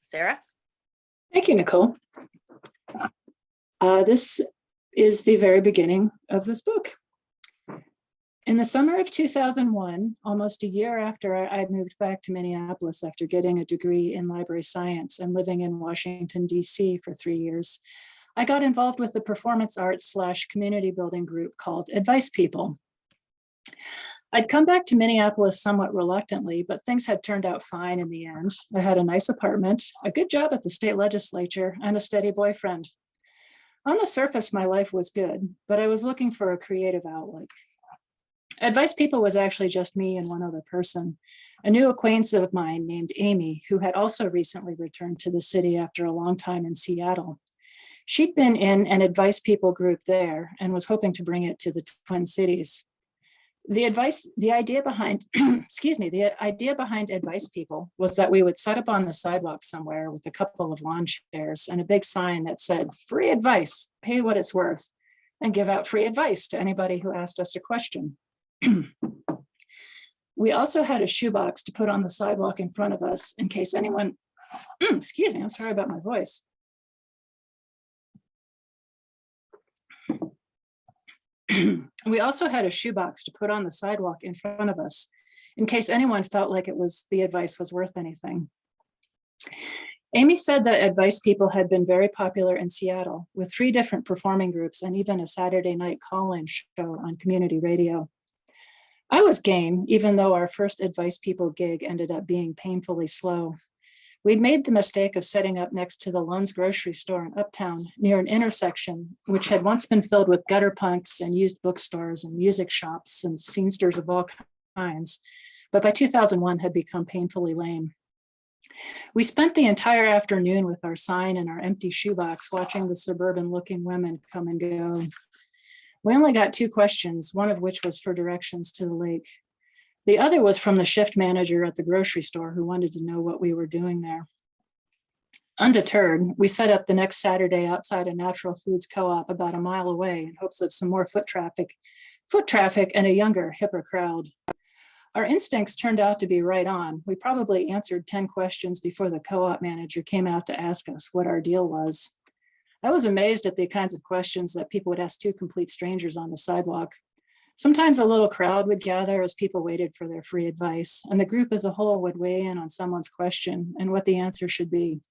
Sarah? Thank you, Nicole. This is the very beginning of this book. In the summer of 2001, almost a year after I moved back to Minneapolis after getting a degree in library science and living in Washington, D.C. for 3 years, I got involved with the performance arts / community building group called Advice People. I'd come back to Minneapolis somewhat reluctantly, but things had turned out fine in the end. I had a nice apartment, a good job at the state legislature, and a steady boyfriend. On the surface, my life was good, but I was looking for a creative outlet. Advice People was actually just me and one other person, a new acquaintance of mine named Amy, who had also recently returned to the city after a long time in Seattle. She'd been in an Advice People group there and was hoping to bring it to the Twin Cities. The idea behind Advice People was that we would set up on the sidewalk somewhere with a couple of lawn chairs and a big sign that said, "Free advice, pay what it's worth," and give out free advice to anybody who asked us a question. We also had a shoebox to put on the sidewalk in front of us in case anyone, excuse me, I'm sorry about my voice. We also had a shoebox to put on the sidewalk in front of us in case anyone felt like the advice was worth anything. Amy said that Advice People had been very popular in Seattle with 3 different performing groups and even a Saturday night call-in show on community radio. I was game, even though our first Advice People gig ended up being painfully slow. We'd made the mistake of setting up next to the Loon's grocery store in Uptown near an intersection, which had once been filled with gutter punks and used bookstores and music shops and scenesters of all kinds. but by 2001 had become painfully lame. We spent the entire afternoon with our sign and our empty shoebox watching the suburban-looking women come and go. We only got 2 questions, one of which was for directions to the lake. The other was from the shift manager at the grocery store who wanted to know what we were doing there. Undeterred, we set up the next Saturday outside a natural foods co-op about a mile away in hopes of some more foot traffic and a younger, hipper crowd. Our instincts turned out to be right on. We probably answered 10 questions before the co-op manager came out to ask us what our deal was. I was amazed at the kinds of questions that people would ask 2 complete strangers on the sidewalk. Sometimes a little crowd would gather as people waited for their free advice, and the group as a whole would weigh in on someone's question and what the answer should be.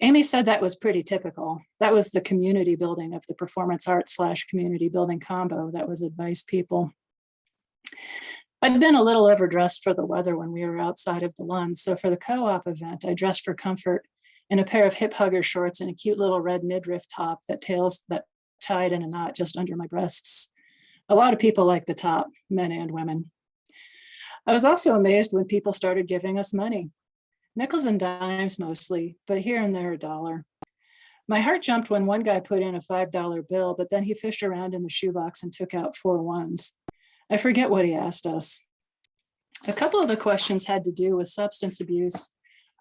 Amy said that was pretty typical. That was the community building of the performance art / community building combo that was advice people. I'd been a little overdressed for the weather when we were outside of the Lund, so for the co-op event, I dressed for comfort in a pair of hip hugger shorts and a cute little red midriff top that tied in a knot just under my breasts. A lot of people liked the top, men and women. I was also amazed when people started giving us money. Nickels and dimes mostly, but here and there $1. My heart jumped when one guy put in a $5 bill, but then he fished around in the shoebox and took out 4 ones. I forget what he asked us. A couple of the questions had to do with substance abuse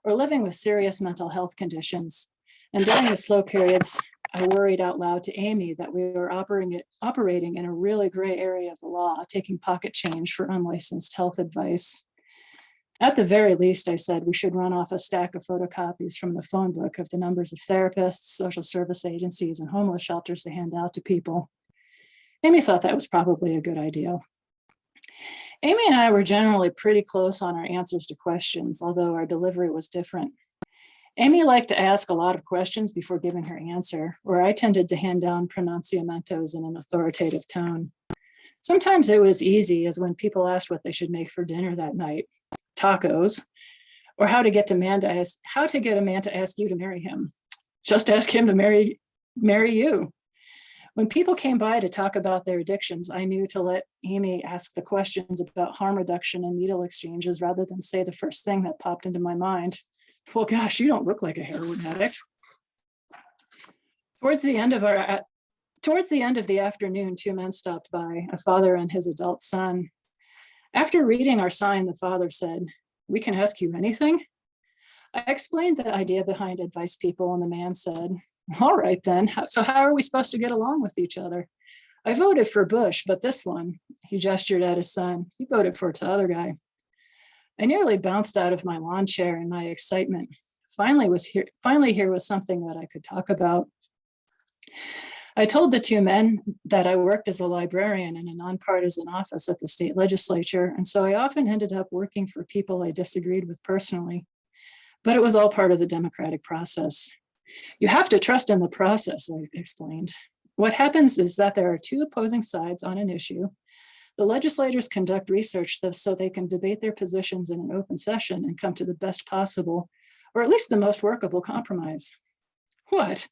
or living with serious mental health conditions. And during the slow periods, I worried out loud to Amy that we were operating in a really gray area of the law, taking pocket change for unlicensed health advice. At the very least, I said, we should run off a stack of photocopies from the phone book of the numbers of therapists, social service agencies, and homeless shelters to hand out to people. Amy thought that was probably a good idea. Amy and I were generally pretty close on our answers to questions, although our delivery was different. Amy liked to ask a lot of questions before giving her answer, where I tended to hand down pronunciamentos in an authoritative tone. Sometimes it was easy, as when people asked what they should make for dinner that night, tacos, or how to get a man to ask you to marry him. Just ask him to marry you. When people came by to talk about their addictions, I knew to let Amy ask the questions about harm reduction and needle exchanges rather than say the first thing that popped into my mind. Well, gosh, you don't look like a heroin addict. Towards the end of the afternoon, 2 men stopped by, a father and his adult son. After reading our sign, the father said, "We can ask you anything?" I explained the idea behind advice people, and the man said, "All right then, so how are we supposed to get along with each other? I voted for Bush, but this one," he gestured at his son, "he voted for the other guy." I nearly bounced out of my lawn chair in my excitement. Finally here was something that I could talk about. I told the 2 men that I worked as a librarian in a nonpartisan office at the state legislature, and so I often ended up working for people I disagreed with personally. But it was all part of the democratic process. You have to trust in the process, I explained. What happens is that there are 2 opposing sides on an issue. The legislators conduct research so they can debate their positions in an open session and come to the best possible, or at least the most workable compromise. What?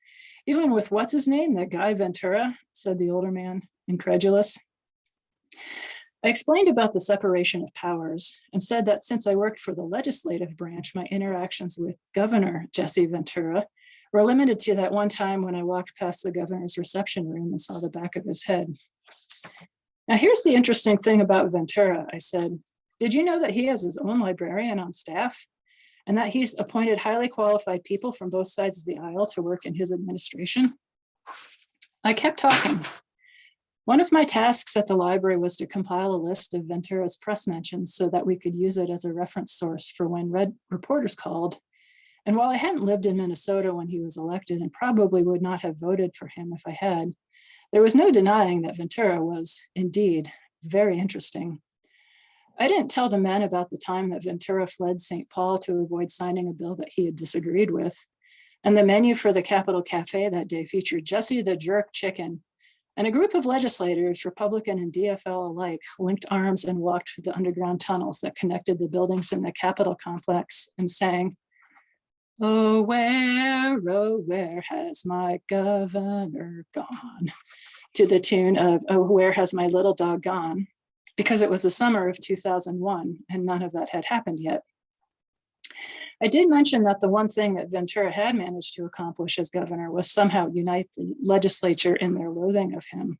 Even with what's his name, that guy Ventura, said the older man, incredulous. I explained about the separation of powers and said that since I worked for the legislative branch, my interactions with Governor Jesse Ventura were limited to that one time when I walked past the governor's reception room and saw the back of his head. Now, here's the interesting thing about Ventura, I said. Did you know that he has his own librarian on staff and that he's appointed highly qualified people from both sides of the aisle to work in his administration? I kept talking. One of my tasks at the library was to compile a list of Ventura's press mentions so that we could use it as a reference source for when reporters called. And while I hadn't lived in Minnesota when he was elected and probably would not have voted for him if I had, there was no denying that Ventura was indeed very interesting. I didn't tell the men about the time that Ventura fled St. Paul to avoid signing a bill that he had disagreed with. And the menu for the Capitol Cafe that day featured Jesse the Jerk Chicken. And a group of legislators, Republican and DFL alike, linked arms and walked through the underground tunnels that connected the buildings in the Capitol complex and sang, oh, where has my governor gone?" to the tune of, "Oh, where has my little dog gone?" because it was the summer of 2001 and none of that had happened yet. I did mention that the one thing that Ventura had managed to accomplish as governor was somehow unite the legislature in their loathing of him.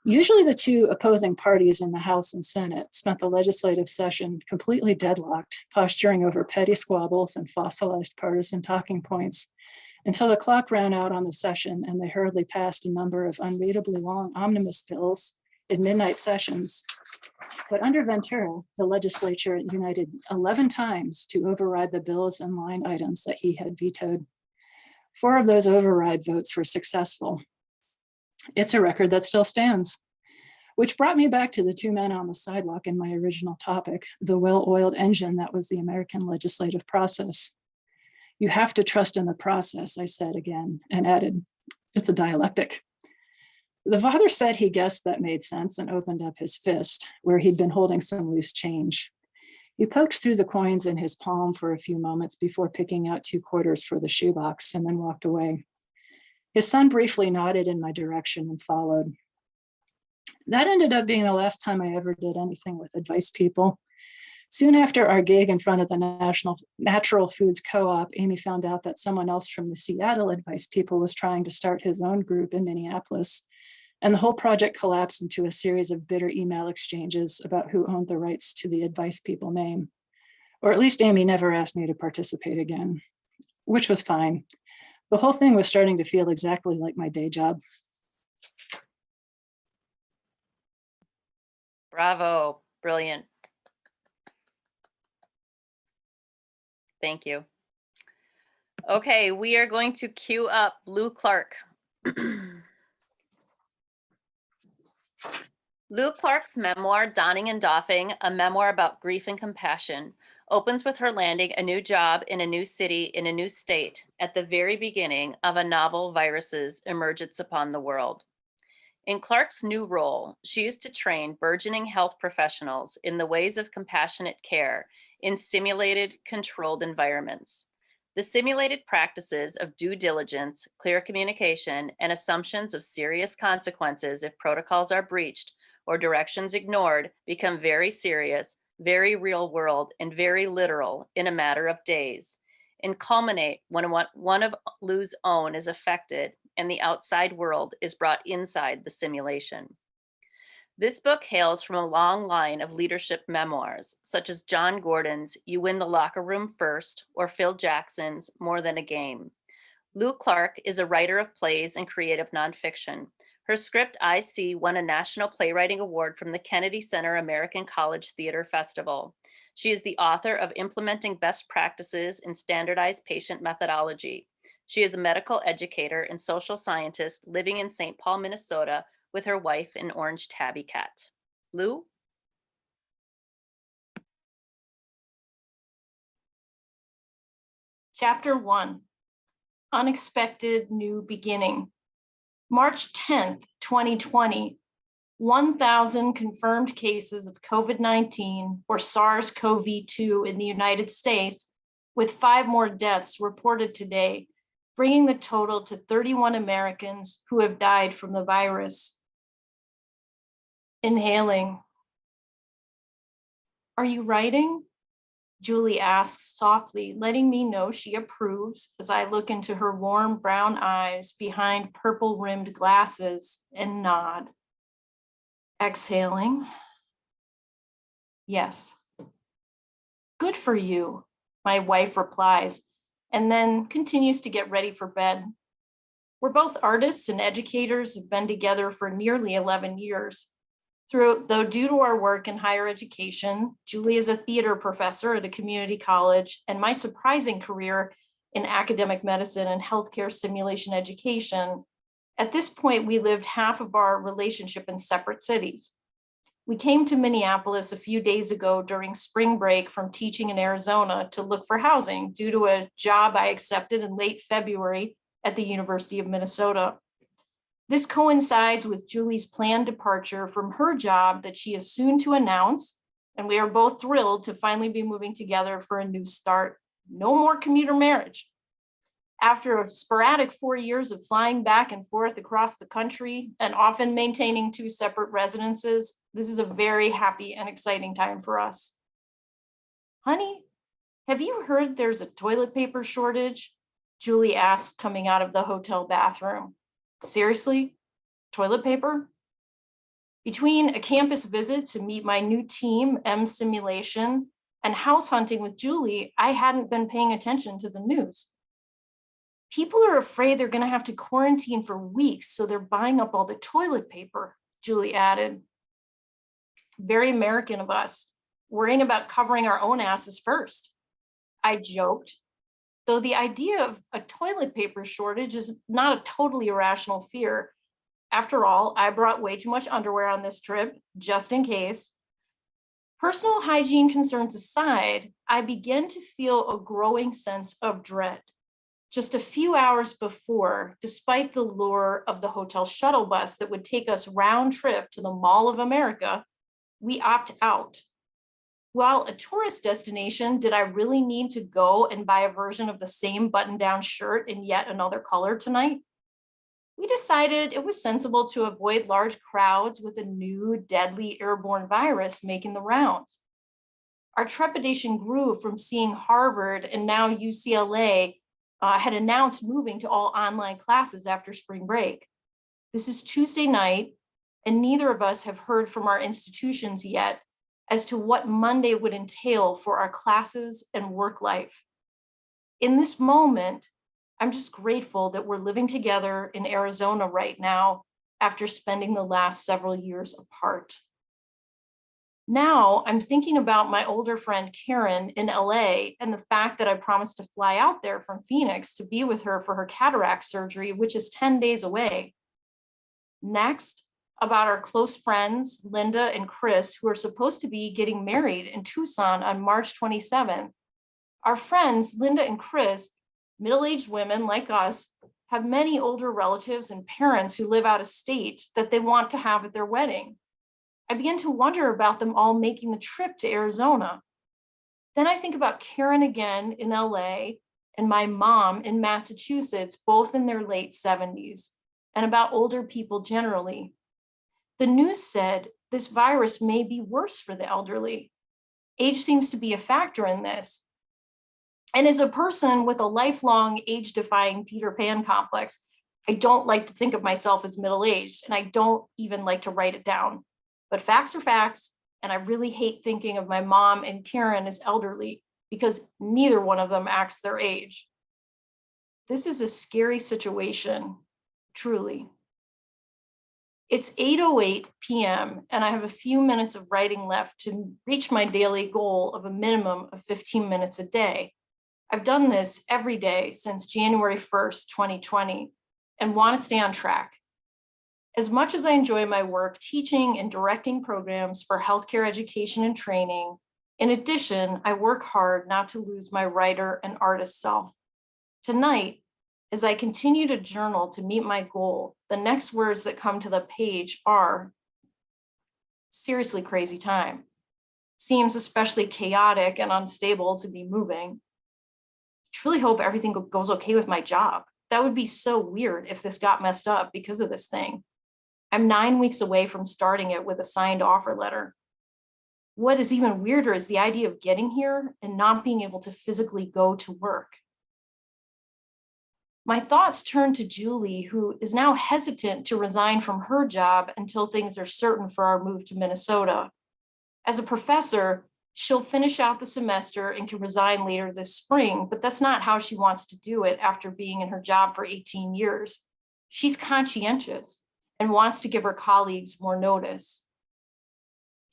Usually the two opposing parties in the House and Senate spent the legislative session completely deadlocked, posturing over petty squabbles and fossilized partisan talking points until the clock ran out on the session and they hurriedly passed a number of unreadably long omnibus bills in midnight sessions. But under Ventura, the legislature united 11 times to override the bills and line items that he had vetoed. 4 of those override votes were successful. It's a record that still stands, which brought me back to the 2 men on the sidewalk in my original topic, the well-oiled engine that was the American legislative process. You have to trust in the process, I said again, and added, it's a dialectic. The father said he guessed that made sense and opened up his fist where he'd been holding some loose change. He poked through the coins in his palm for a few moments before picking out 2 quarters for the shoebox and then walked away. His son briefly nodded in my direction and followed. That ended up being the last time I ever did anything with advice people. Soon after our gig in front of the National Natural Foods Co-op, Amy found out that someone else from the Seattle advice people was trying to start his own group in Minneapolis. And the whole project collapsed into a series of bitter email exchanges about who owned the rights to the advice people name. Or at least Amy never asked me to participate again, which was fine. The whole thing was starting to feel exactly like my day job. Bravo, brilliant. Thank you. Okay, we are going to queue up Lou Clark. Lou Clark's memoir, Donning and Doffing, a memoir about grief and compassion, opens with her landing a new job in a new city in a new state at the very beginning of a novel virus's emergence upon the world. In Clark's new role, she used to train burgeoning health professionals in the ways of compassionate care in simulated, controlled environments. The simulated practices of due diligence, clear communication, and assumptions of serious consequences if protocols are breached or directions ignored become very serious, very real world, and very literal in a matter of days, and culminate when one of Lou's own is affected and the outside world is brought inside the simulation. This book hails from a long line of leadership memoirs, such as John Gordon's You Win the Locker Room First or Phil Jackson's More Than a Game. Lou Clark is a writer of plays and creative nonfiction. Her script, I See, won a National Playwriting Award from the Kennedy Center American College Theater Festival. She is the author of Implementing Best Practices in Standardized Patient Methodology. She is a medical educator and social scientist living in St. Paul, Minnesota, with her wife and orange tabby cat. Lou? Chapter 1, Unexpected New Beginning. March 10th, 2020, 1,000 confirmed cases of COVID-19 or SARS-CoV-2 in the United States, with 5 more deaths reported today, bringing the total to 31 Americans who have died from the virus. Inhaling. Are you writing? Julie asks softly, letting me know she approves as I look into her warm brown eyes behind purple-rimmed glasses and nod. Exhaling. Yes. Good for you, my wife replies, and then continues to get ready for bed. We're both artists and educators, have been together for nearly 11 years. Though due to our work in higher education, Julie is a theater professor at a community college, and my surprising career in academic medicine and healthcare simulation education, at this point, we lived half of our relationship in separate cities. We came to Minneapolis a few days ago during spring break from teaching in Arizona to look for housing due to a job I accepted in late February at the University of Minnesota. This coincides with Julie's planned departure from her job that she is soon to announce, and we are both thrilled to finally be moving together for a new start. No more commuter marriage. After a sporadic 4 years of flying back and forth across the country and often maintaining 2 separate residences, this is a very happy and exciting time for us. Honey, have you heard there's a toilet paper shortage? Julie asked, coming out of the hotel bathroom. Seriously? Toilet paper? Between a campus visit to meet my new team, M Simulation, and house hunting with Julie, I hadn't been paying attention to the news. People are afraid they're going to have to quarantine for weeks, so they're buying up all the toilet paper, Julie added. Very American of us, worrying about covering our own asses first. I joked, though the idea of a toilet paper shortage is not a totally irrational fear. After all, I brought way too much underwear on this trip, just in case. Personal hygiene concerns aside, I began to feel a growing sense of dread. Just a few hours before, despite the lure of the hotel shuttle bus that would take us round trip to the Mall of America, we opt out. While a tourist destination, did I really need to go and buy a version of the same button-down shirt in yet another color tonight? We decided it was sensible to avoid large crowds with a new deadly airborne virus making the rounds. Our trepidation grew from seeing Harvard and now UCLA had announced moving to all online classes after spring break. This is Tuesday night, and neither of us have heard from our institutions yet as to what Monday would entail for our classes and work life. In this moment, I'm just grateful that we're living together in Arizona right now after spending the last several years apart. Now I'm thinking about my older friend Karen in LA and the fact that I promised to fly out there from Phoenix to be with her for her cataract surgery, which is 10 days away. Next, about our close friends, Linda and Chris, who are supposed to be getting married in Tucson on March 27th. Our friends, Linda and Chris, middle-aged women like us, have many older relatives and parents who live out of state that they want to have at their wedding. I begin to wonder about them all making the trip to Arizona. Then I think about Karen again in LA and my mom in Massachusetts, both in their late 70s, and about older people generally. The news said this virus may be worse for the elderly. Age seems to be a factor in this. And as a person with a lifelong age-defying Peter Pan complex, I don't like to think of myself as middle-aged, and I don't even like to write it down. But facts are facts, and I really hate thinking of my mom and Karen as elderly because neither one of them acts their age. This is a scary situation, truly. It's 8:08 p.m. and I have a few minutes of writing left to reach my daily goal of a minimum of 15 minutes a day. I've done this every day since January 1st, 2020, and want to stay on track. As much as I enjoy my work teaching and directing programs for healthcare education and training, in addition, I work hard not to lose my writer and artist self. Tonight, as I continue to journal to meet my goal, the next words that come to the page are seriously crazy time. Seems especially chaotic and unstable to be moving. Truly hope everything goes okay with my job. That would be so weird if this got messed up because of this thing. I'm 9 weeks away from starting it with a signed offer letter. What is even weirder is the idea of getting here and not being able to physically go to work. My thoughts turn to Julie, who is now hesitant to resign from her job until things are certain for our move to Minnesota. As a professor, she'll finish out the semester and can resign later this spring, but that's not how she wants to do it after being in her job for 18 years. She's conscientious and wants to give her colleagues more notice.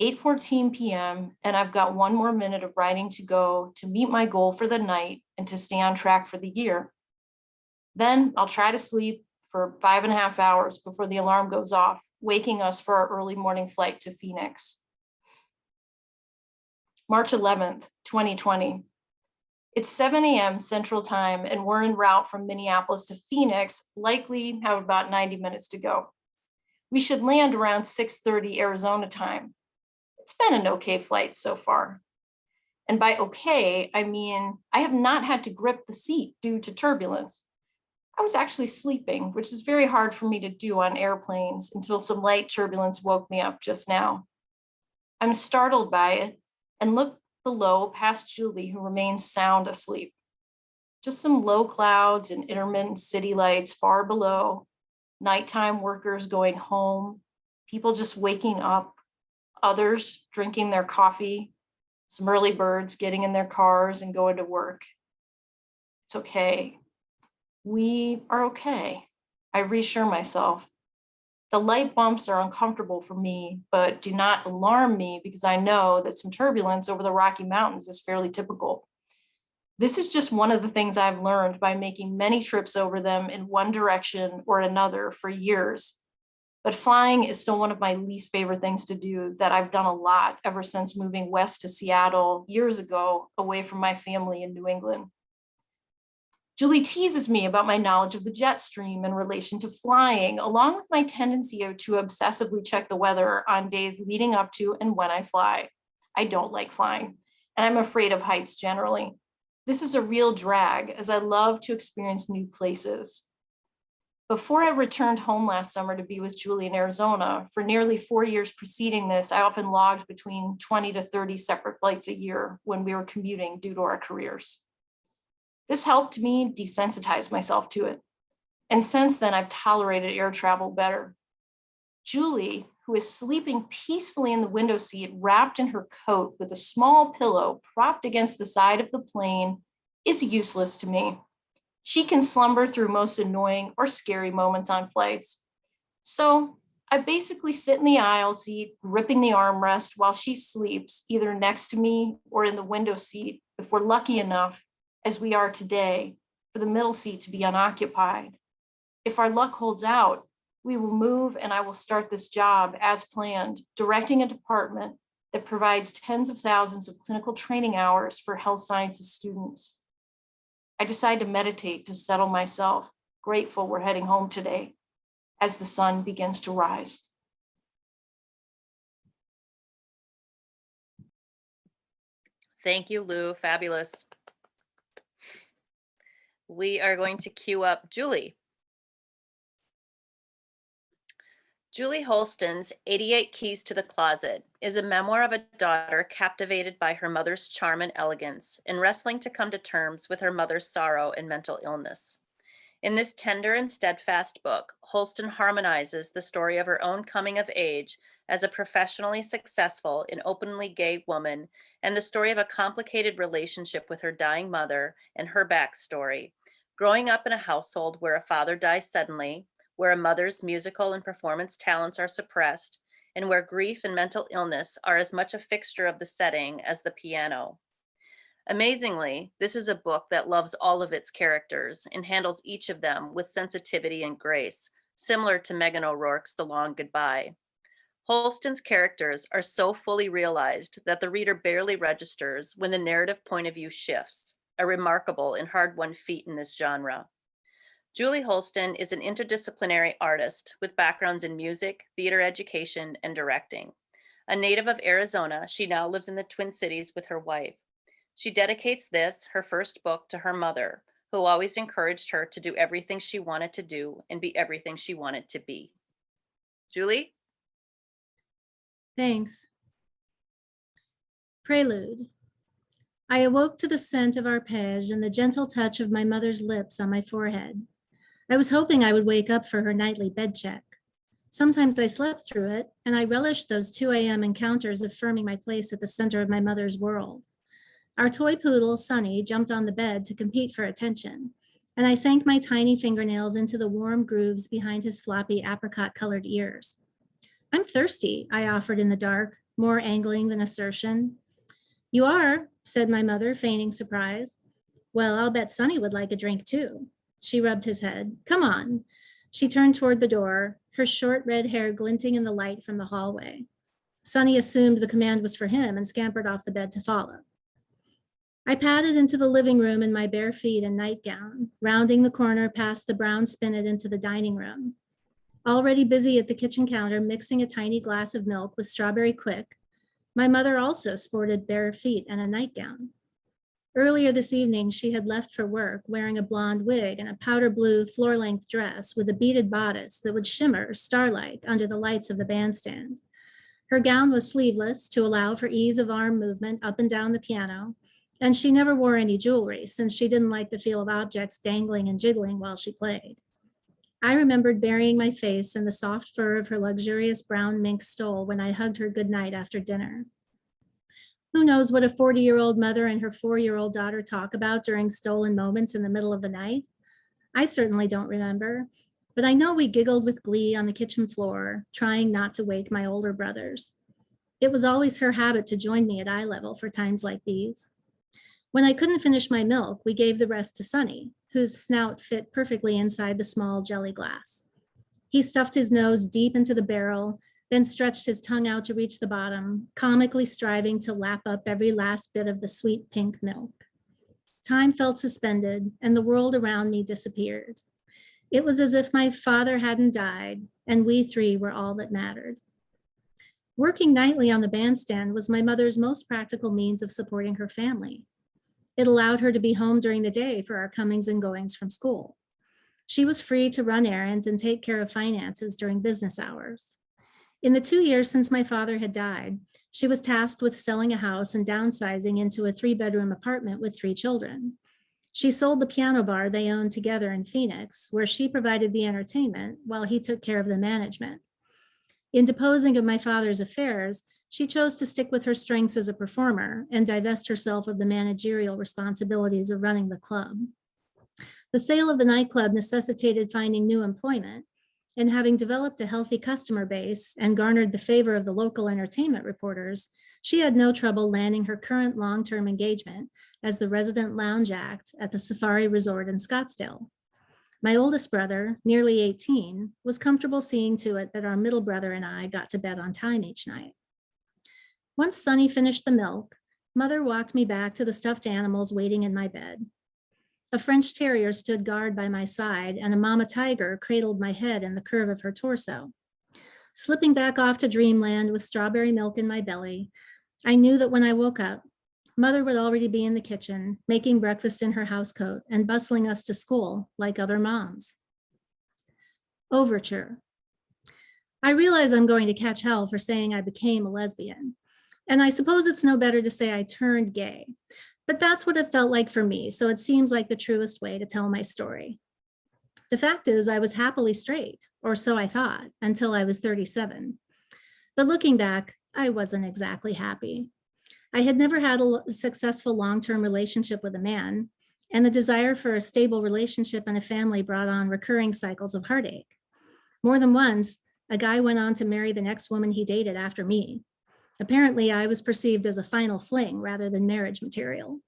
8:14 p.m. and I've got 1 more minute of writing to go to meet my goal for the night and to stay on track for the year. Then I'll try to sleep for 5.5 hours before the alarm goes off, waking us for our early morning flight to Phoenix. March 11th, 2020. It's 7 a.m. Central Time and we're en route from Minneapolis to Phoenix, likely have about 90 minutes to go. We should land around 6:30 Arizona time. It's been an okay flight so far. And by okay, I mean I have not had to grip the seat due to turbulence. I was actually sleeping, which is very hard for me to do on airplanes until some light turbulence woke me up just now. I'm startled by it and look below past Julie, who remains sound asleep. Just some low clouds and intermittent city lights far below, nighttime workers going home, people just waking up, others drinking their coffee, some early birds getting in their cars and going to work. It's okay. We are okay. I reassure myself. The light bumps are uncomfortable for me, but do not alarm me because I know that some turbulence over the Rocky Mountains is fairly typical. This is just one of the things I've learned by making many trips over them in one direction or another for years. But flying is still one of my least favorite things to do that I've done a lot ever since moving west to Seattle years ago, away from my family in New England. Julie teases me about my knowledge of the jet stream in relation to flying, along with my tendency to obsessively check the weather on days leading up to and when I fly. I don't like flying, and I'm afraid of heights generally. This is a real drag, as I love to experience new places. Before I returned home last summer to be with Julie in Arizona, for nearly 4 years preceding this, I often logged between 20 to 30 separate flights a year when we were commuting due to our careers. This helped me desensitize myself to it. And since then, I've tolerated air travel better. Julie, who is sleeping peacefully in the window seat, wrapped in her coat with a small pillow propped against the side of the plane, is useless to me. She can slumber through most annoying or scary moments on flights. So I basically sit in the aisle seat, gripping the armrest while she sleeps, either next to me or in the window seat, if we're lucky enough, as we are today, for the middle seat to be unoccupied. If our luck holds out, we will move and I will start this job as planned, directing a department that provides tens of thousands of clinical training hours for health sciences students. I decide to meditate to settle myself, grateful we're heading home today as the sun begins to rise. Thank you, Lou. Fabulous. We are going to queue up Julie. Julie Holston's 88 Keys to the Closet is a memoir of a daughter captivated by her mother's charm and elegance and wrestling to come to terms with her mother's sorrow and mental illness. In this tender and steadfast book, Holston harmonizes the story of her own coming of age as a professionally successful and openly gay woman and the story of a complicated relationship with her dying mother and her backstory, growing up in a household where a father dies suddenly, where a mother's musical and performance talents are suppressed, and where grief and mental illness are as much a fixture of the setting as the piano. Amazingly, this is a book that loves all of its characters and handles each of them with sensitivity and grace, similar to Megan O'Rourke's The Long Goodbye. Holston's characters are so fully realized that the reader barely registers when the narrative point of view shifts, a remarkable and hard-won feat in this genre. Julie Holston is an interdisciplinary artist with backgrounds in music, theater education, and directing. A native of Arizona, she now lives in the Twin Cities with her wife. She dedicates this, her first book, to her mother, who always encouraged her to do everything she wanted to do and be everything she wanted to be. Julie? Thanks. Prelude. I awoke to the scent of arpege and the gentle touch of my mother's lips on my forehead. I was hoping I would wake up for her nightly bed check. Sometimes I slept through it, and I relished those 2 a.m. encounters affirming my place at the center of my mother's world. Our toy poodle, Sunny, jumped on the bed to compete for attention, and I sank my tiny fingernails into the warm grooves behind his floppy apricot-colored ears. I'm thirsty, I offered in the dark, more angling than assertion. You are, said my mother, feigning surprise. Well, I'll bet Sunny would like a drink too. She rubbed his head. Come on. She turned toward the door, her short red hair glinting in the light from the hallway. Sunny assumed the command was for him and scampered off the bed to follow. I padded into the living room in my bare feet and nightgown, rounding the corner past the brown spinet into the dining room. Already busy at the kitchen counter, mixing a tiny glass of milk with strawberry quick, my mother also sported bare feet and a nightgown. Earlier this evening, she had left for work wearing a blonde wig and a powder blue floor-length dress with a beaded bodice that would shimmer star-like under the lights of the bandstand. Her gown was sleeveless to allow for ease of arm movement up and down the piano, and she never wore any jewelry since she didn't like the feel of objects dangling and jiggling while she played. I remembered burying my face in the soft fur of her luxurious brown mink stole when I hugged her goodnight after dinner. Who knows what a 40-year-old mother and her 4-year-old daughter talk about during stolen moments in the middle of the night? I certainly don't remember, but I know we giggled with glee on the kitchen floor, trying not to wake my older brothers. It was always her habit to join me at eye level for times like these. When I couldn't finish my milk, we gave the rest to Sonny, whose snout fit perfectly inside the small jelly glass. He stuffed his nose deep into the barrel, then stretched his tongue out to reach the bottom, comically striving to lap up every last bit of the sweet pink milk. Time felt suspended, and the world around me disappeared. It was as if my father hadn't died, and we three were all that mattered. Working nightly on the bandstand was my mother's most practical means of supporting her family. It allowed her to be home during the day for our comings and goings from school. She was free to run errands and take care of finances during business hours. In the 2 years since my father had died, she was tasked with selling a house and downsizing into a 3-bedroom apartment with 3 children. She sold the piano bar they owned together in Phoenix, where she provided the entertainment while he took care of the management. In deposing of my father's affairs, she chose to stick with her strengths as a performer and divest herself of the managerial responsibilities of running the club. The sale of the nightclub necessitated finding new employment, and having developed a healthy customer base and garnered the favor of the local entertainment reporters, she had no trouble landing her current long-term engagement as the resident lounge act at the Safari Resort in Scottsdale. My oldest brother, nearly 18, was comfortable seeing to it that our middle brother and I got to bed on time each night. Once Sonny finished the milk, Mother walked me back to the stuffed animals waiting in my bed. A French terrier stood guard by my side, and a mama tiger cradled my head in the curve of her torso. Slipping back off to dreamland with strawberry milk in my belly, I knew that when I woke up, Mother would already be in the kitchen, making breakfast in her housecoat and bustling us to school like other moms. Overture. I realize I'm going to catch hell for saying I became a lesbian, and I suppose it's no better to say I turned gay. But that's what it felt like for me, so it seems like the truest way to tell my story. The fact is, I was happily straight, or so I thought, until I was 37. But looking back, I wasn't exactly happy. I had never had a successful long-term relationship with a man, and the desire for a stable relationship and a family brought on recurring cycles of heartache. More than once, a guy went on to marry the next woman he dated after me. Apparently, I was perceived as a final fling rather than marriage material.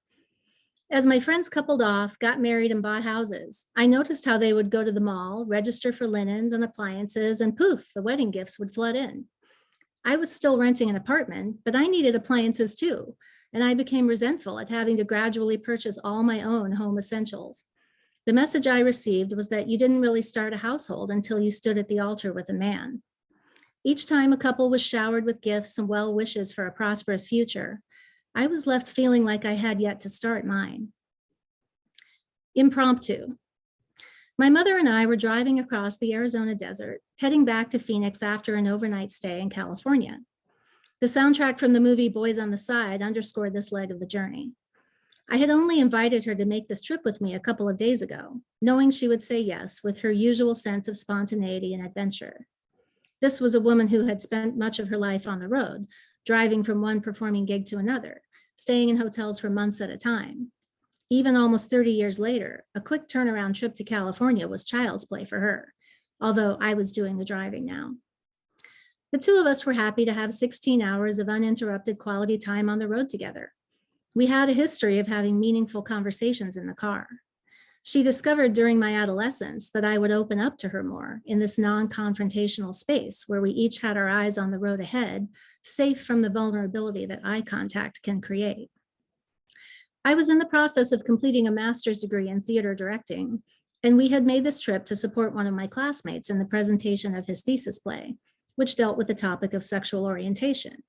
As my friends coupled off, got married, and bought houses, I noticed how they would go to the mall, register for linens and appliances, and poof, the wedding gifts would flood in. I was still renting an apartment, but I needed appliances too, and I became resentful at having to gradually purchase all my own home essentials. The message I received was that you didn't really start a household until you stood at the altar with a man. Each time a couple was showered with gifts and well wishes for a prosperous future, I was left feeling like I had yet to start mine. Impromptu. My mother and I were driving across the Arizona desert, heading back to Phoenix after an overnight stay in California. The soundtrack from the movie Boys on the Side underscored this leg of the journey. I had only invited her to make this trip with me a couple of days ago, knowing she would say yes with her usual sense of spontaneity and adventure. This was a woman who had spent much of her life on the road, driving from one performing gig to another, staying in hotels for months at a time. Even almost 30 years later, a quick turnaround trip to California was child's play for her, although I was doing the driving now. The two of us were happy to have 16 hours of uninterrupted quality time on the road together. We had a history of having meaningful conversations in the car. She discovered during my adolescence that I would open up to her more in this non-confrontational space where we each had our eyes on the road ahead, safe from the vulnerability that eye contact can create. I was in the process of completing a master's degree in theater directing, and we had made this trip to support one of my classmates in the presentation of his thesis play, which dealt with the topic of sexual orientation.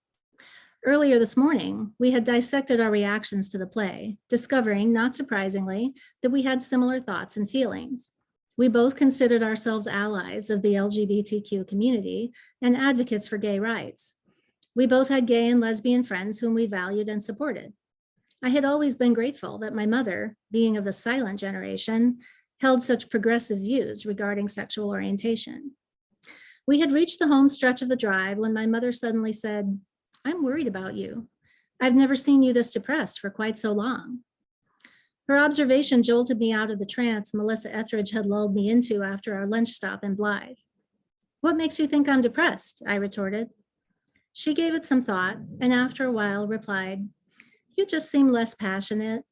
Earlier this morning, we had dissected our reactions to the play, discovering, not surprisingly, that we had similar thoughts and feelings. We both considered ourselves allies of the LGBTQ community and advocates for gay rights. We both had gay and lesbian friends whom we valued and supported. I had always been grateful that my mother, being of the silent generation, held such progressive views regarding sexual orientation. We had reached the home stretch of the drive when my mother suddenly said, "I'm worried about you. I've never seen you this depressed for quite so long." Her observation jolted me out of the trance Melissa Etheridge had lulled me into after our lunch stop in Blythe. "What makes you think I'm depressed?" I retorted. She gave it some thought and after a while replied, "You just seem less passionate.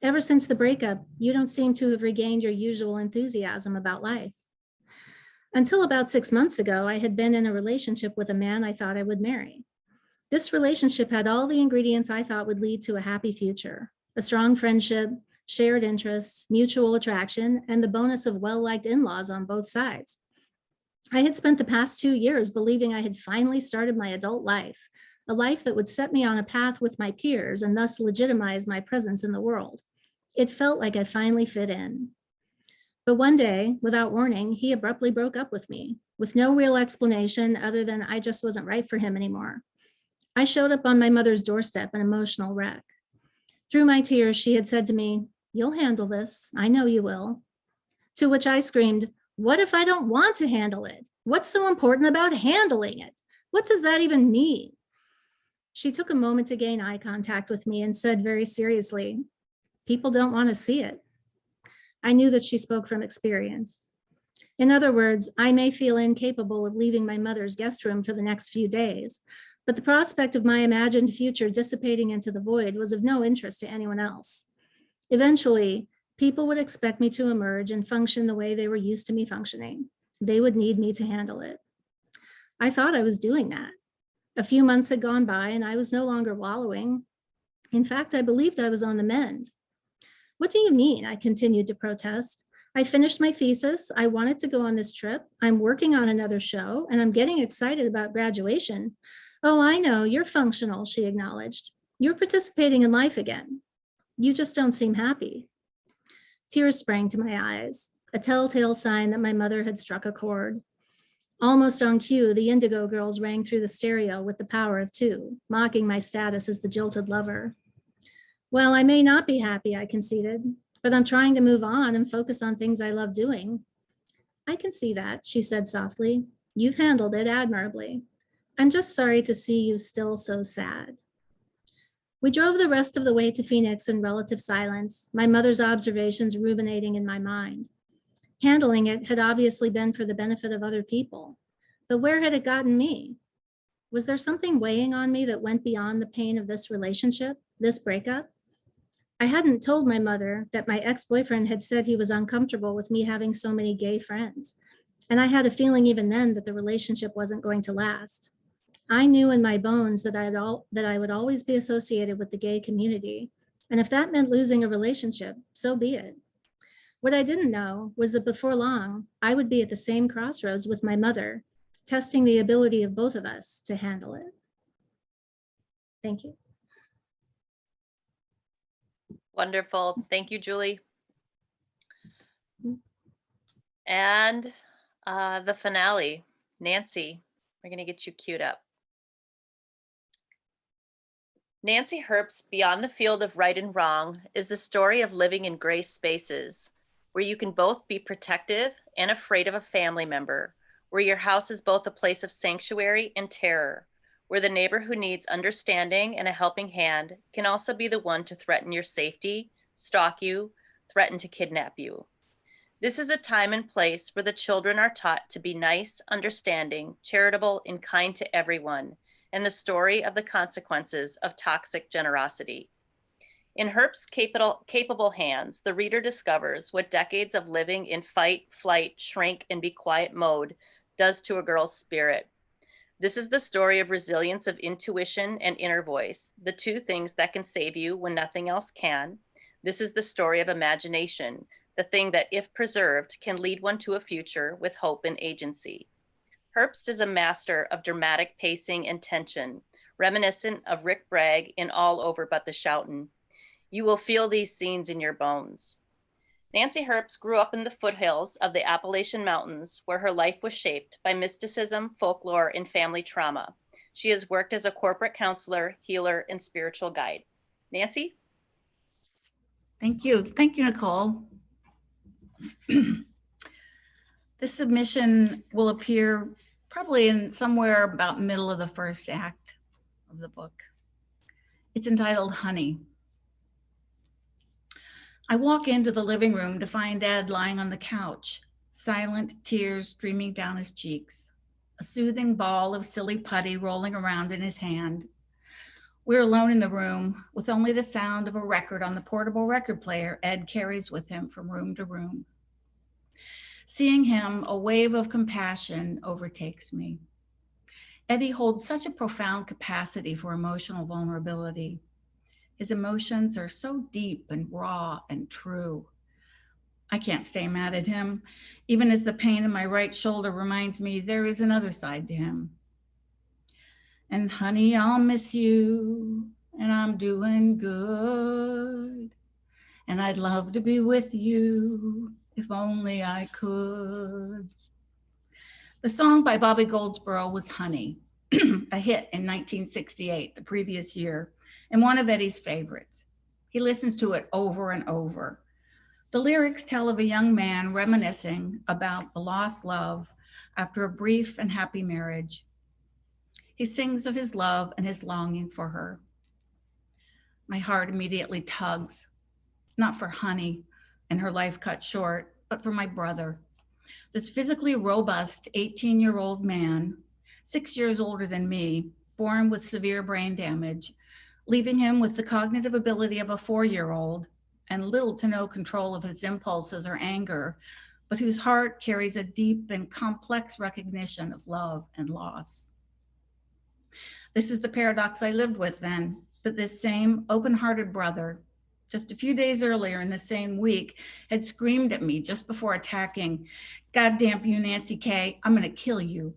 Ever since the breakup, you don't seem to have regained your usual enthusiasm about life." Until about 6 months ago, I had been in a relationship with a man I thought I would marry. This relationship had all the ingredients I thought would lead to a happy future: a strong friendship, shared interests, mutual attraction, and the bonus of well-liked in-laws on both sides. I had spent the past 2 years believing I had finally started my adult life, a life that would set me on a path with my peers and thus legitimize my presence in the world. It felt like I finally fit in. But one day, without warning, he abruptly broke up with me, with no real explanation other than I just wasn't right for him anymore. I showed up on my mother's doorstep, an emotional wreck. Through my tears, she had said to me, "You'll handle this. I know you will." To which I screamed, "What if I don't want to handle it? What's so important about handling it? What does that even mean?" She took a moment to gain eye contact with me and said very seriously, "People don't want to see it." I knew that she spoke from experience. In other words, I may feel incapable of leaving my mother's guest room for the next few days, but the prospect of my imagined future dissipating into the void was of no interest to anyone else. Eventually, people would expect me to emerge and function the way they were used to me functioning. They would need me to handle it. I thought I was doing that. A few months had gone by and I was no longer wallowing. In fact, I believed I was on the mend. "What do you mean?" I continued to protest. "I finished my thesis. I wanted to go on this trip. I'm working on another show, and I'm getting excited about graduation." "Oh, I know, you're functional," she acknowledged. "You're participating in life again. You just don't seem happy." Tears sprang to my eyes, a telltale sign that my mother had struck a chord. Almost on cue, the Indigo Girls rang through the stereo with the power of two, mocking my status as the jilted lover. "Well, I may not be happy," I conceded, "but I'm trying to move on and focus on things I love doing." "I can see that," she said softly. "You've handled it admirably. I'm just sorry to see you still so sad." We drove the rest of the way to Phoenix in relative silence, my mother's observations ruminating in my mind. Handling it had obviously been for the benefit of other people, but where had it gotten me? Was there something weighing on me that went beyond the pain of this relationship, this breakup? I hadn't told my mother that my ex-boyfriend had said he was uncomfortable with me having so many gay friends, and I had a feeling even then that the relationship wasn't going to last. I knew in my bones that I would always be associated with the gay community, and if that meant losing a relationship, so be it. What I didn't know was that before long, I would be at the same crossroads with my mother, testing the ability of both of us to handle it. Thank you. Wonderful. Thank you, Julie. And the finale, Nancy, we're going to get you queued up. Nancy Herbst's Beyond the Field of Right and Wrong is the story of living in gray spaces where you can both be protective and afraid of a family member, where your house is both a place of sanctuary and terror, where the neighbor who needs understanding and a helping hand can also be the one to threaten your safety, stalk you, threaten to kidnap you. This is a time and place where the children are taught to be nice, understanding, charitable, and kind to everyone, and the story of the consequences of toxic generosity. In Herbst's capable hands, the reader discovers what decades of living in fight, flight, shrink, and be quiet mode does to a girl's spirit. This is the story of resilience of intuition and inner voice, the two things that can save you when nothing else can. This is the story of imagination, the thing that, if preserved, can lead one to a future with hope and agency. Herbst is a master of dramatic pacing and tension, reminiscent of Rick Bragg in All Over But the Shoutin'. You will feel these scenes in your bones. Nancy Herbst grew up in the foothills of the Appalachian Mountains, where her life was shaped by mysticism, folklore, and family trauma. She has worked as a corporate counselor, healer, and spiritual guide. Nancy? Thank you. Thank you, Nicole. This submission will appear probably in somewhere about middle of the first act of the book. It's entitled Honey. I walk into the living room to find Ed lying on the couch, silent tears streaming down his cheeks, a soothing ball of silly putty rolling around in his hand. We're alone in the room with only the sound of a record on the portable record player Ed carries with him from room to room. Seeing him, a wave of compassion overtakes me. Eddie holds such a profound capacity for emotional vulnerability. His emotions are so deep and raw and true. I can't stay mad at him, even as the pain in my right shoulder reminds me there is another side to him. And honey, I'll miss you, and I'm doing good. And I'd love to be with you, if only I could. The song by Bobby Goldsboro was Honey, a hit in 1968, the previous year, and one of Eddie's favorites. He listens to it over and over. The lyrics tell of a young man reminiscing about the lost love after a brief and happy marriage. He sings of his love and his longing for her. My heart immediately tugs, not for Honey and her life cut short, but for my brother, this physically robust 18-year-old man, 6 years older than me, born with severe brain damage, leaving him with the cognitive ability of a 4-year-old and little to no control of his impulses or anger, but whose heart carries a deep and complex recognition of love and loss. This is the paradox I lived with then, that this same open-hearted brother, just a few days earlier in the same week, had screamed at me just before attacking, "God damn you, Nancy K., I'm gonna kill you."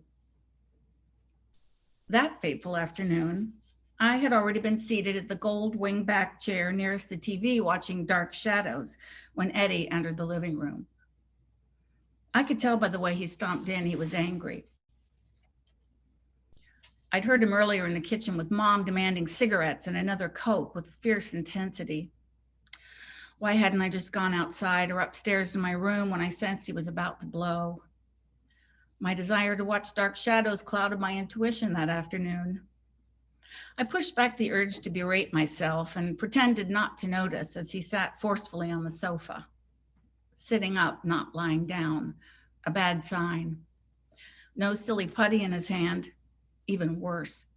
That fateful afternoon, I had already been seated at the gold wingback chair nearest the TV watching Dark Shadows when Eddie entered the living room. I could tell by the way he stomped in he was angry. I'd heard him earlier in the kitchen with Mom demanding cigarettes and another Coke with fierce intensity. Why hadn't I just gone outside or upstairs to my room when I sensed he was about to blow? My desire to watch Dark Shadows clouded my intuition that afternoon. I pushed back the urge to berate myself and pretended not to notice as he sat forcefully on the sofa, sitting up, not lying down, a bad sign. No silly putty in his hand, even worse.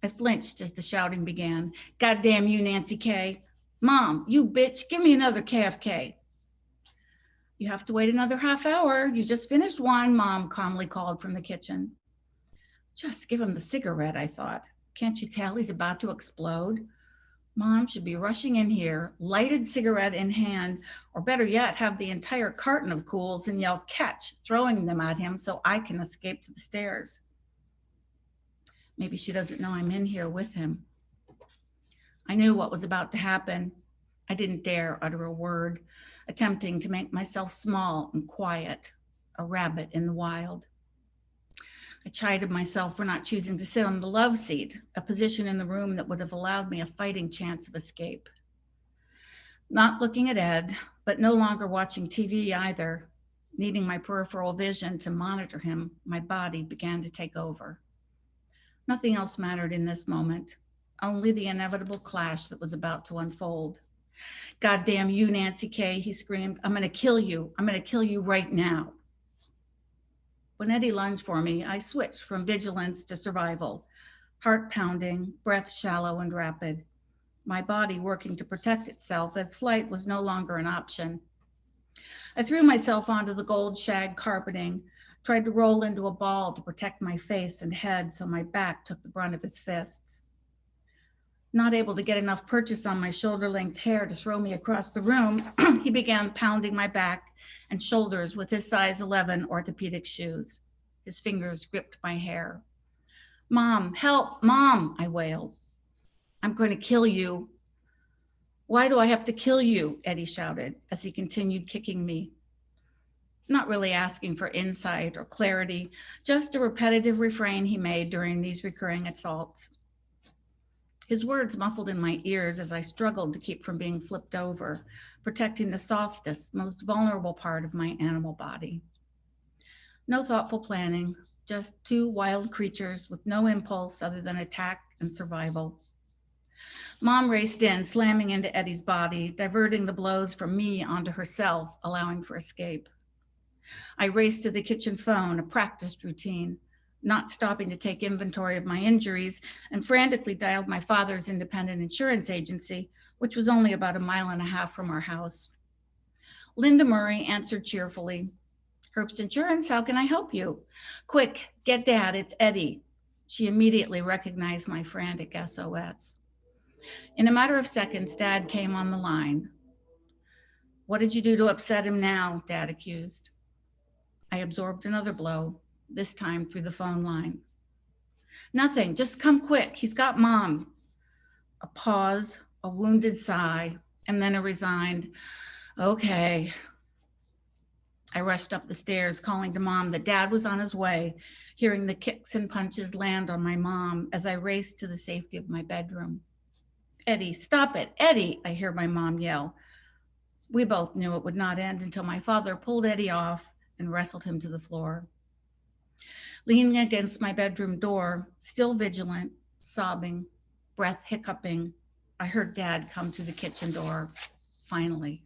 I flinched as the shouting began. "God damn you, Nancy K. Mom, you bitch, give me another KFK. "You have to wait another half hour. You just finished one," Mom calmly called from the kitchen. Just give him the cigarette, I thought. Can't you tell he's about to explode? Mom should be rushing in here, lighted cigarette in hand, or better yet, have the entire carton of Cools and yell, "Catch," throwing them at him so I can escape to the stairs. Maybe she doesn't know I'm in here with him. I knew what was about to happen. I didn't dare utter a word, attempting to make myself small and quiet, a rabbit in the wild. I chided myself for not choosing to sit on the love seat, a position in the room that would have allowed me a fighting chance of escape. Not looking at Ed, but no longer watching TV either, needing my peripheral vision to monitor him, my body began to take over. Nothing else mattered in this moment, only the inevitable clash that was about to unfold. "God damn you, Nancy K," he screamed. "I'm gonna kill you. I'm gonna kill you right now." When Eddie lunged for me, I switched from vigilance to survival, heart pounding, breath shallow and rapid, my body working to protect itself as flight was no longer an option. I threw myself onto the gold shag carpeting, tried to roll into a ball to protect my face and head so my back took the brunt of his fists. Not able to get enough purchase on my shoulder-length hair to throw me across the room, he began pounding my back and shoulders with his size 11 orthopedic shoes. His fingers gripped my hair. Mom, help, Mom, I wailed. I'm going to kill you. Why do I have to kill you? Eddie shouted as he continued kicking me. Not really asking for insight or clarity, just a repetitive refrain he made during these recurring assaults. His words muffled in my ears as I struggled to keep from being flipped over, protecting the softest, most vulnerable part of my animal body. No thoughtful planning, just two wild creatures with no impulse other than attack and survival. Mom raced in, slamming into Eddie's body, diverting the blows from me onto herself, allowing for escape. I raced to the kitchen phone, a practiced routine, not stopping to take inventory of my injuries, and frantically dialed my father's independent insurance agency, which was only about 1.5 miles from our house. Linda Murray answered cheerfully. Herbst Insurance, how can I help you? Quick, get Dad, it's Eddie. She immediately recognized my frantic SOS. In a matter of seconds, Dad came on the line. What did you do to upset him now? Dad accused. I absorbed another blow, this time through the phone line. Nothing, just come quick, he's got Mom. A pause, a wounded sigh, and then a resigned, okay. I rushed up the stairs, calling to Mom that Dad was on his way, hearing the kicks and punches land on my mom as I raced to the safety of my bedroom. Eddie, stop it, Eddie, I hear my mom yell. We both knew it would not end until my father pulled Eddie off and wrestled him to the floor. Leaning against my bedroom door, still vigilant, sobbing, breath hiccuping, I heard Dad come through the kitchen door, finally.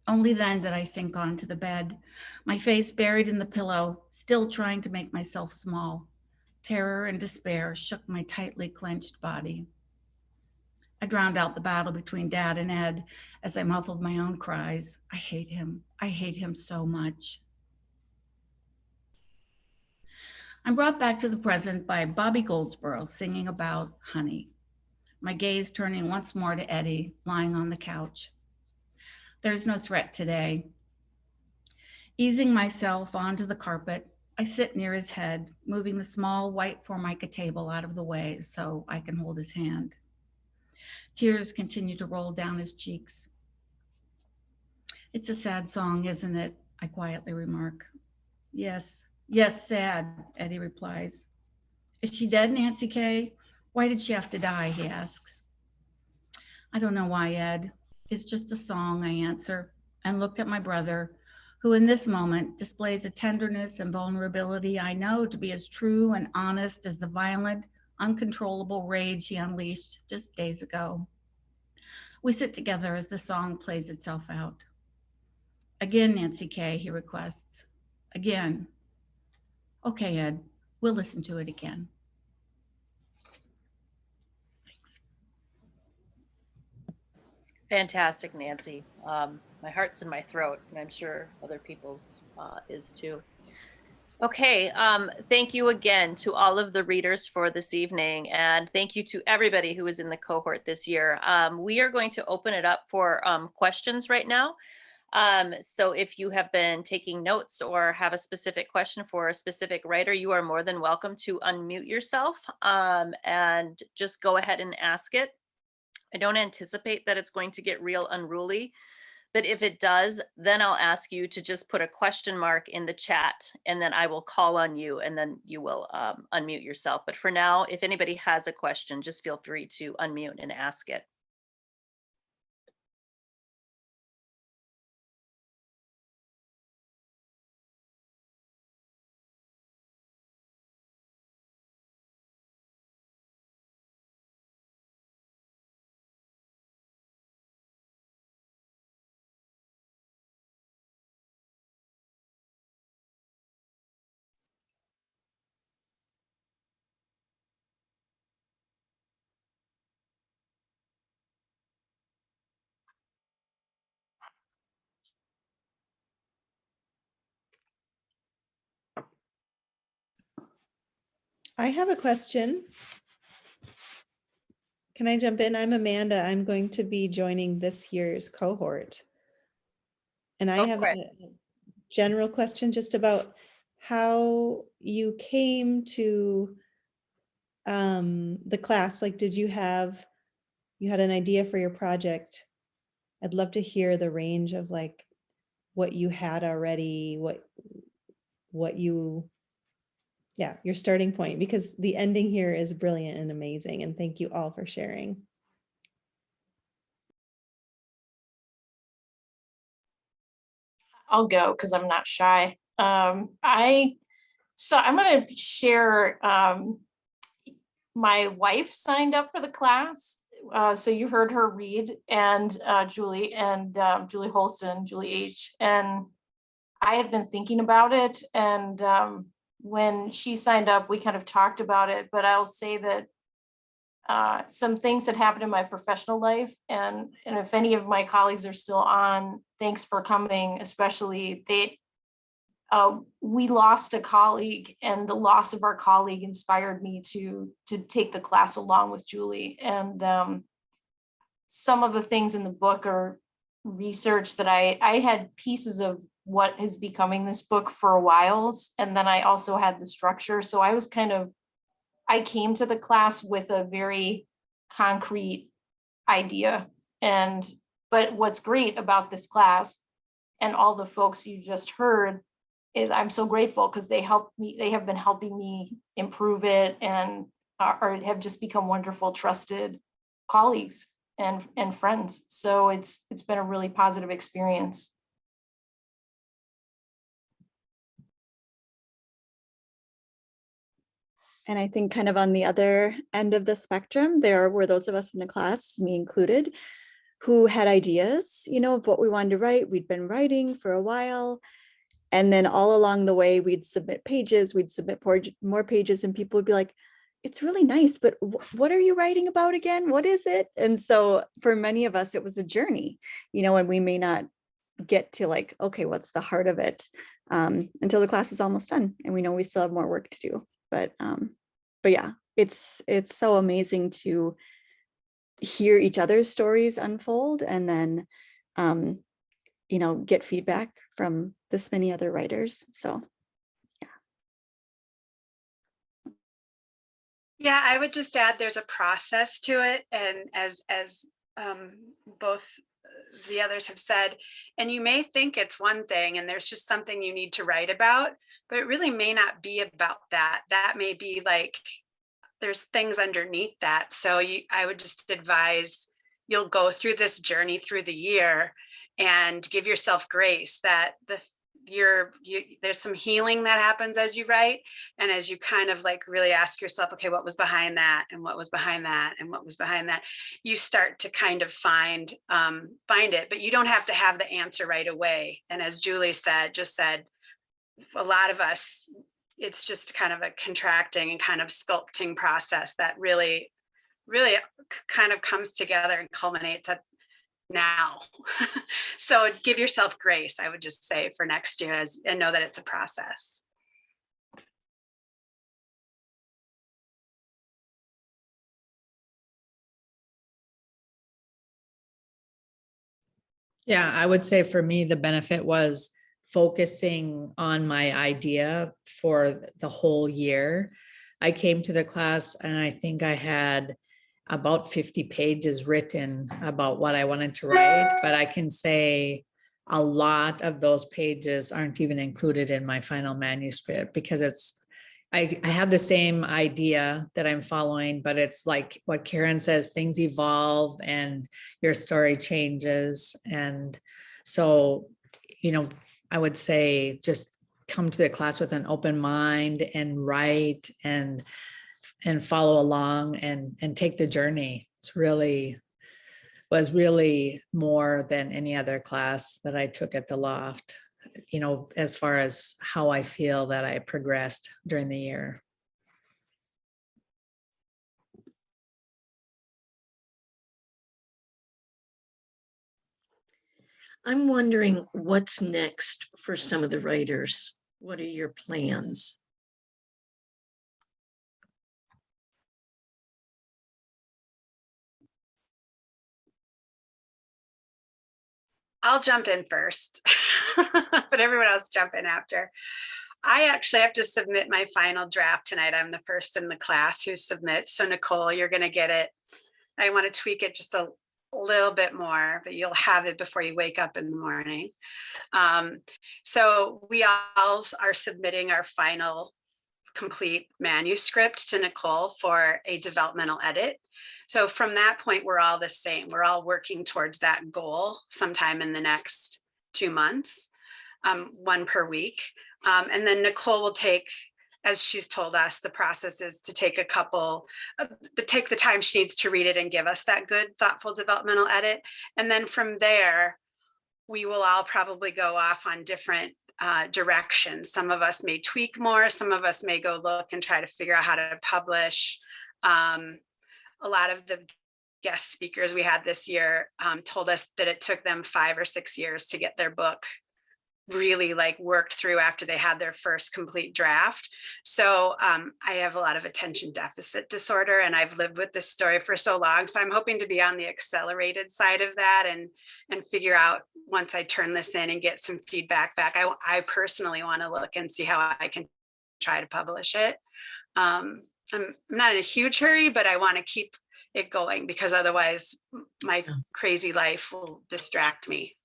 Only then did I sink onto the bed, my face buried in the pillow, still trying to make myself small. Terror and despair shook my tightly clenched body. I drowned out the battle between Dad and Ed as I muffled my own cries. I hate him. I hate him so much. I'm brought back to the present by Bobby Goldsboro singing about honey, my gaze turning once more to Eddie lying on the couch. There's no threat today. Easing myself onto the carpet, I sit near his head, moving the small white Formica table out of the way so I can hold his hand. Tears continue to roll down his cheeks. It's a sad song, isn't it? I quietly remark. Yes, sad, Eddie replies. Is she dead, Nancy K? Why did she have to die, he asks. I don't know why, Ed. It's just a song, I answer, and looked at my brother, who in this moment displays a tenderness and vulnerability I know to be as true and honest as the violent, uncontrollable rage he unleashed just days ago. We sit together as the song plays itself out. Again, Nancy K, he requests. Again. Okay, Ed, we'll listen to it again. Thanks. Fantastic, Nancy. My heart's in my throat, and I'm sure other people's is too. Okay, thank you again to all of the readers for this evening, and thank you to everybody who was in the cohort this year. We are going to open it up for questions right now. So if you have been taking notes or have a specific question for a specific writer, you are more than welcome to unmute yourself and just go ahead and ask it. I don't anticipate that it's going to get real unruly, but if it does, then I'll ask you to just put a question mark in the chat, and then I will call on you, and then you will unmute yourself. But for now, if anybody has a question, just feel free to unmute and ask it. I have a question. Can I jump in? I'm Amanda. I'm going to be joining this year's cohort. And I have a general question just about how you came to the class, like, did you had an idea for your project? I'd love to hear the range of like what you had already, what you, yeah, your starting point, because the ending here is brilliant and amazing. And thank you all for sharing. I'll go because I'm not shy. So I'm going to share. My wife signed up for the class, so you heard her read, and Julie Holston, Julie H. And I had been thinking about it, and when she signed up, we kind of talked about it. But I'll say that some things that happened in my professional life, and if any of my colleagues are still on, thanks for coming. Especially we lost a colleague, and the loss of our colleague inspired me to take the class along with Julie. And some of the things in the book are research that I had pieces of what is becoming this book for a while, and then I also had the structure. So I came to the class with a very concrete idea. But what's great about this class and all the folks you just heard is I'm so grateful because they have been helping me improve it, and have just become wonderful, trusted colleagues and friends. So it's been a really positive experience. And I think kind of on the other end of the spectrum, there were those of us in the class, me included, who had ideas, of what we wanted to write. We'd been writing for a while. And then all along the way, we'd submit pages, we'd submit more pages, and people would be like, it's really nice, but what are you writing about again? What is it? And so for many of us, it was a journey, and we may not get to like, okay, what's the heart of it until the class is almost done. And we know we still have more work to do. But yeah, it's so amazing to hear each other's stories unfold, and then get feedback from this many other writers. So Yeah, I would just add there's a process to it. And as both the others have said, and you may think it's one thing and there's just something you need to write about, but it really may not be about that. That may be like, there's things underneath that. So I would just advise you'll go through this journey through the year and give yourself grace that there's some healing that happens as you write, and as you kind of like really ask yourself, okay, what was behind that, and what was behind that, and what was behind that, you start to kind of find it. But you don't have to have the answer right away. And as Julie said, a lot of us, it's just kind of a contracting and kind of sculpting process that really kind of comes together and culminates at now. So give yourself grace, I would just say, for next year, and know that it's a process. Yeah, I would say for me, the benefit was focusing on my idea for the whole year. I came to the class and I think I had about 50 pages written about what I wanted to write, but I can say a lot of those pages aren't even included in my final manuscript because I have the same idea that I'm following, but it's like what Karen says, things evolve and your story changes. And so, I would say just come to the class with an open mind and write and follow along and take the journey. Was really more than any other class that I took at the Loft, as far as how I feel that I progressed during the year. I'm wondering what's next for some of the writers. What are your plans? I'll jump in first, but everyone else jump in after. I actually have to submit my final draft tonight. I'm the first in the class who submits. So Nicole, you're going to get it. I want to tweak it just a little bit more, but you'll have it before you wake up in the morning. So we all are submitting our final complete manuscript to Nicole for a developmental edit. So from that point, we're all the same. We're all working towards that goal sometime in the next 2 months, one per week. And then Nicole will take, as she's told us, the process is to take a couple, take the time she needs to read it and give us that good, thoughtful developmental edit. And then from there, we will all probably go off on different directions. Some of us may tweak more. Some of us may go look and try to figure out how to publish. A lot of the guest speakers we had this year told us that it took them 5 or 6 years to get their book really like worked through after they had their first complete draft. So I have a lot of attention deficit disorder, and I've lived with this story for so long. So I'm hoping to be on the accelerated side of that and figure out, once I turn this in and get some feedback back, I personally want to look and see how I can try to publish it. I'm not in a huge hurry, but I want to keep it going, because otherwise my crazy life will distract me.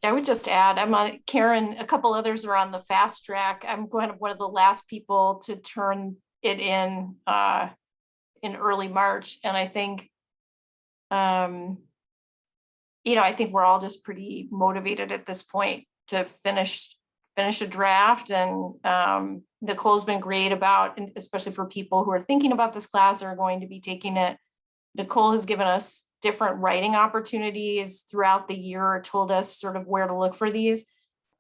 I would just add, I'm on Karen, a couple others are on the fast track. I'm going to one of the last people to turn it in early March. And I think, I think we're all just pretty motivated at this point to finish a draft. And Nicole's been great about, especially for people who are thinking about this class or are going to be taking it. Nicole has given us different writing opportunities throughout the year, told us sort of where to look for these.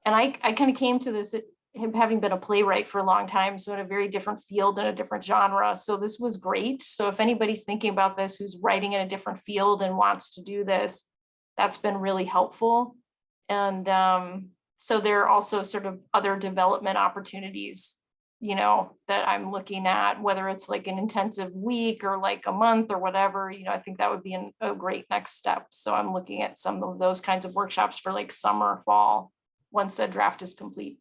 And I kind of came to this, him having been a playwright for a long time, so in a very different field and a different genre. So this was great. So if anybody's thinking about this, who's writing in a different field and wants to do this, that's been really helpful. And so there are also sort of other development opportunities, that I'm looking at, whether it's like an intensive week or like a month or whatever, I think that would be a great next step. So I'm looking at some of those kinds of workshops for like summer, fall, once a draft is complete.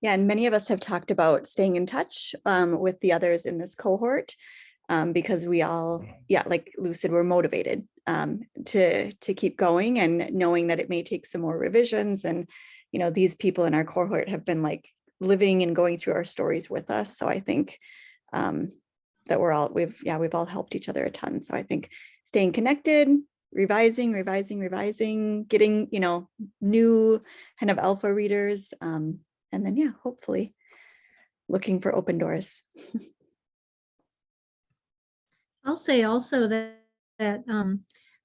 Yeah, and many of us have talked about staying in touch with the others in this cohort, because we all, like Lou said, we're motivated to keep going, and knowing that it may take some more revisions. And these people in our cohort have been like living and going through our stories with us. So I think that we've all helped each other a ton. So I think staying connected, revising, getting, new kind of alpha readers. And then, hopefully looking for open doors. I'll say also that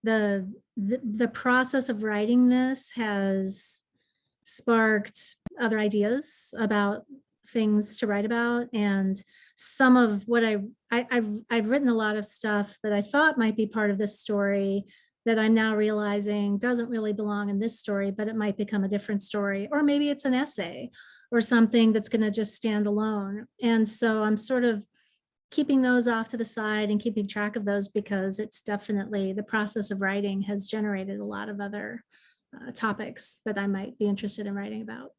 the process of writing this has sparked other ideas about things to write about, and some of what I've written a lot of stuff that I thought might be part of this story that I'm now realizing doesn't really belong in this story, but it might become a different story, or maybe it's an essay or something that's going to just stand alone. And so I'm sort of keeping those off to the side and keeping track of those, because it's definitely, the process of writing has generated a lot of other topics that I might be interested in writing about.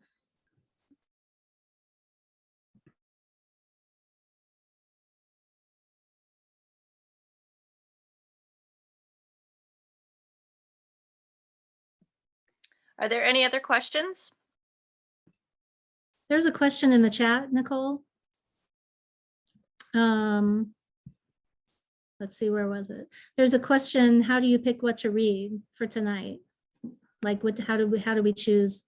Are there any other questions? There's a question in the chat, Nicole. Let's see, where was it? There's a question, how do you pick what to read for tonight? Like, how do we choose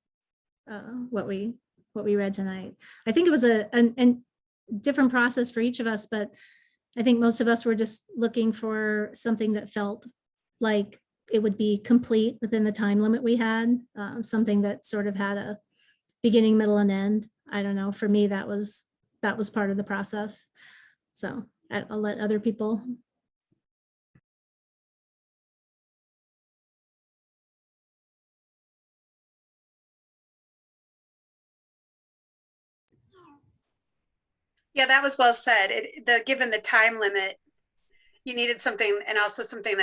what we read tonight? I think it was a different process for each of us, but I think most of us were just looking for something that felt like it would be complete within the time limit we had, something that sort of had a beginning, middle, and end. I don't know, for me, that was part of the process. So I'll let other people. Yeah, that was well said. Given the time limit, you needed something, and also something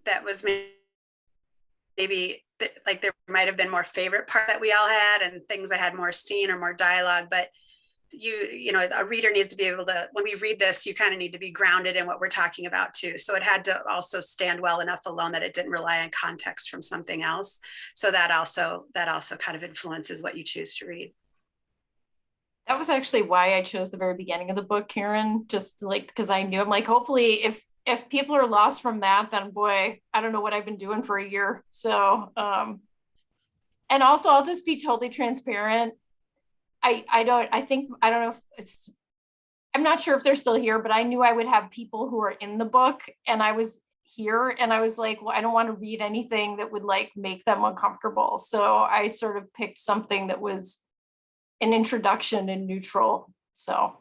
that was maybe like there might have been more favorite part that we all had, and things that had more scene or more dialogue. But you know, a reader needs to be able to, when we read this, you kind of need to be grounded in what we're talking about too. So it had to also stand well enough alone that it didn't rely on context from something else. So that also kind of influences what you choose to read. That was actually why I chose the very beginning of the book, Karen, just like, because I knew, I'm like, hopefully if people are lost from that, then boy, I don't know what I've been doing for a year. So, and also I'll just be totally transparent. I don't know if it's, I'm not sure if they're still here, but I knew I would have people who are in the book, and I was here and I was like, well, I don't want to read anything that would like make them uncomfortable. So I sort of picked something that was an introduction and neutral. So.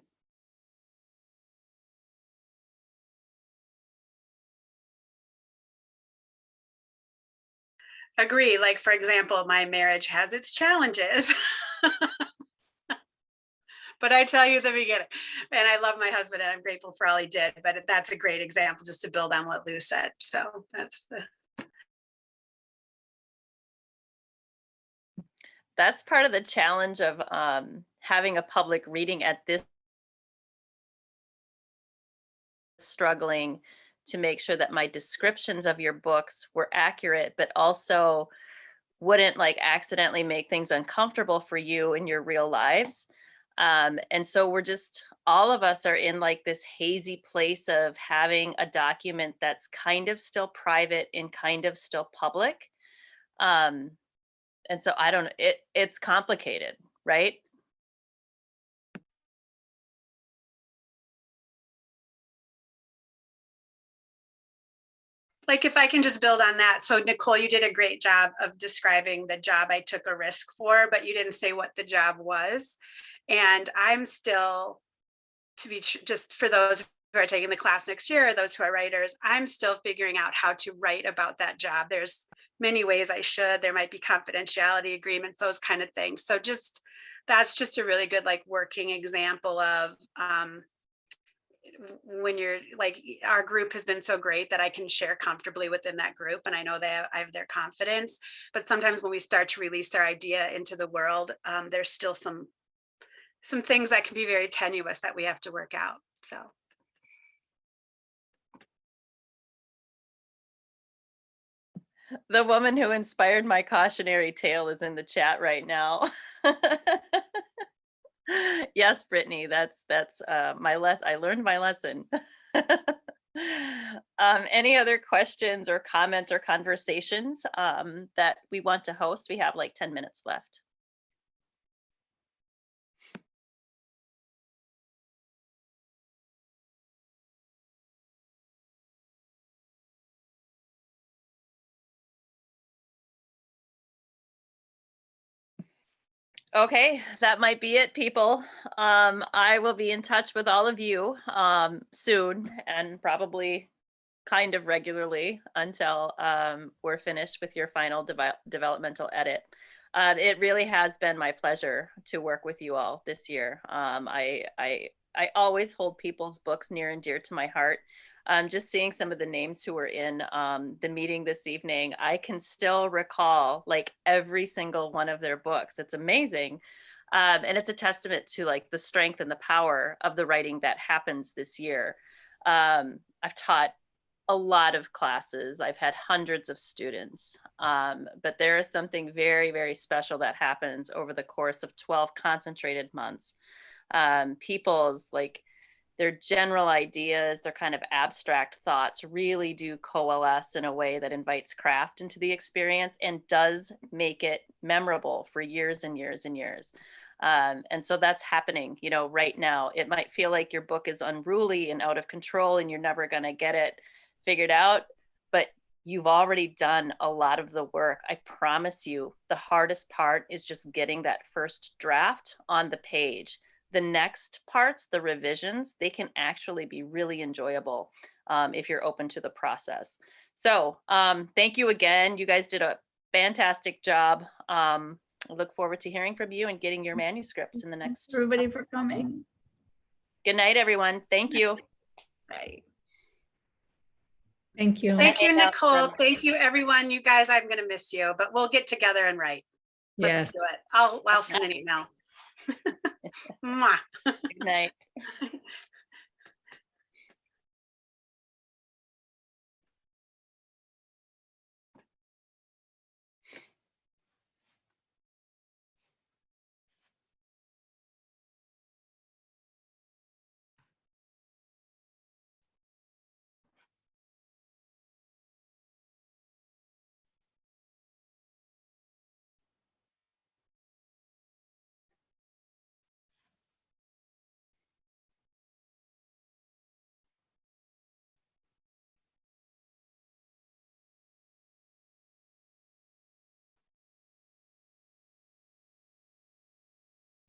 Agree. Like, for example, my marriage has its challenges. But I tell you the beginning, and I love my husband and I'm grateful for all he did, but that's a great example just to build on what Lou said. So That's part of the challenge of having a public reading at this, struggling to make sure that my descriptions of your books were accurate, but also wouldn't like accidentally make things uncomfortable for you in your real lives. And so we're just, all of us are in like this hazy place of having a document that's kind of still private and kind of still public. And so I don't, it's complicated, right? like, if I can just build on that. So Nicole, you did a great job of describing the job I took a risk for, but you didn't say what the job was. And I'm still, just for those who are taking the class next year, those who are writers, I'm still figuring out how to write about that job. There's many ways I should. There might be confidentiality agreements, those kind of things. So that's just a really good like working example of when you're like, our group has been so great that I can share comfortably within that group, and I know I have their confidence. But sometimes when we start to release our idea into the world, there's still some things that can be very tenuous that we have to work out. So The woman who inspired my cautionary tale is in the chat right now. Yes, Brittany, that's my I learned my lesson. Any other questions or comments or conversations that we want to host? We have like 10 minutes left. Okay, that might be it, people. I will be in touch with all of you soon, and probably kind of regularly until we're finished with your final developmental edit. It really has been my pleasure to work with you all this year. I always hold people's books near and dear to my heart. Just seeing some of the names who were in the meeting this evening, I can still recall like every single one of their books. It's amazing. And it's a testament to like the strength and the power of the writing that happens this year. I've taught a lot of classes. I've had hundreds of students, but there is something very, very special that happens over the course of 12 concentrated months. People's like their general ideas, their kind of abstract thoughts really do coalesce in a way that invites craft into the experience and does make it memorable for years and years and years. And so that's happening, you know, right now. It might feel like your book is unruly and out of control and you're never going to get it figured out, but you've already done a lot of the work. I promise you, the hardest part is just getting that first draft on the page. The next parts, the revisions, they can actually be really enjoyable if you're open to the process. So thank you again. You guys did a fantastic job. I look forward to hearing from you and getting your manuscripts in the next. Everybody for coming. Good night, everyone. Thank you. Right. Thank you. Thank you, Hang out Nicole. for- Thank you, everyone. You guys, I'm gonna miss you, but we'll get together and write. Let's Yes. do it. I'll send an email. Mwah. Good night.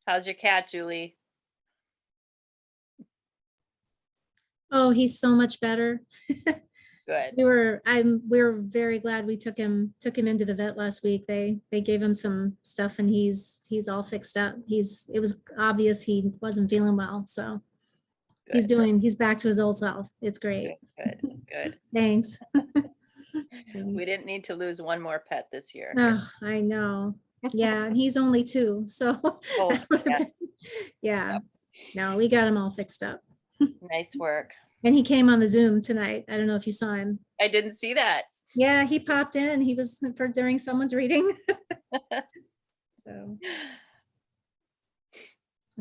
How's your cat, Julie? Oh, he's so much better. Good. We were very glad we took him into the vet last week. They gave him some stuff and he's all fixed up. It was obvious he wasn't feeling well. So he's back to his old self. It's great. Good, good. Thanks. We didn't need to lose one more pet this year. Oh, I know. Yeah, and he's only 2. So Oh, that would've yeah. been- yeah. No, we got him all fixed up. Nice work. And he came on the Zoom tonight. I don't know if you saw him. I didn't see that. Yeah, he popped in. He was during someone's reading. So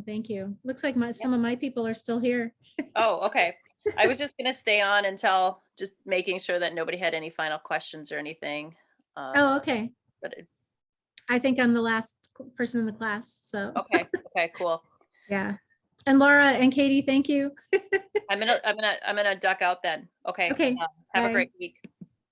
thank you. Looks like some of my people are still here. Oh, okay. I was just gonna stay on until just making sure that nobody had any final questions or anything. Oh, okay. But I think I'm the last person in the class. So okay, cool. yeah. And Laura and Katie, thank you. I'm gonna duck out then. Okay. Okay, Have a bye. great week.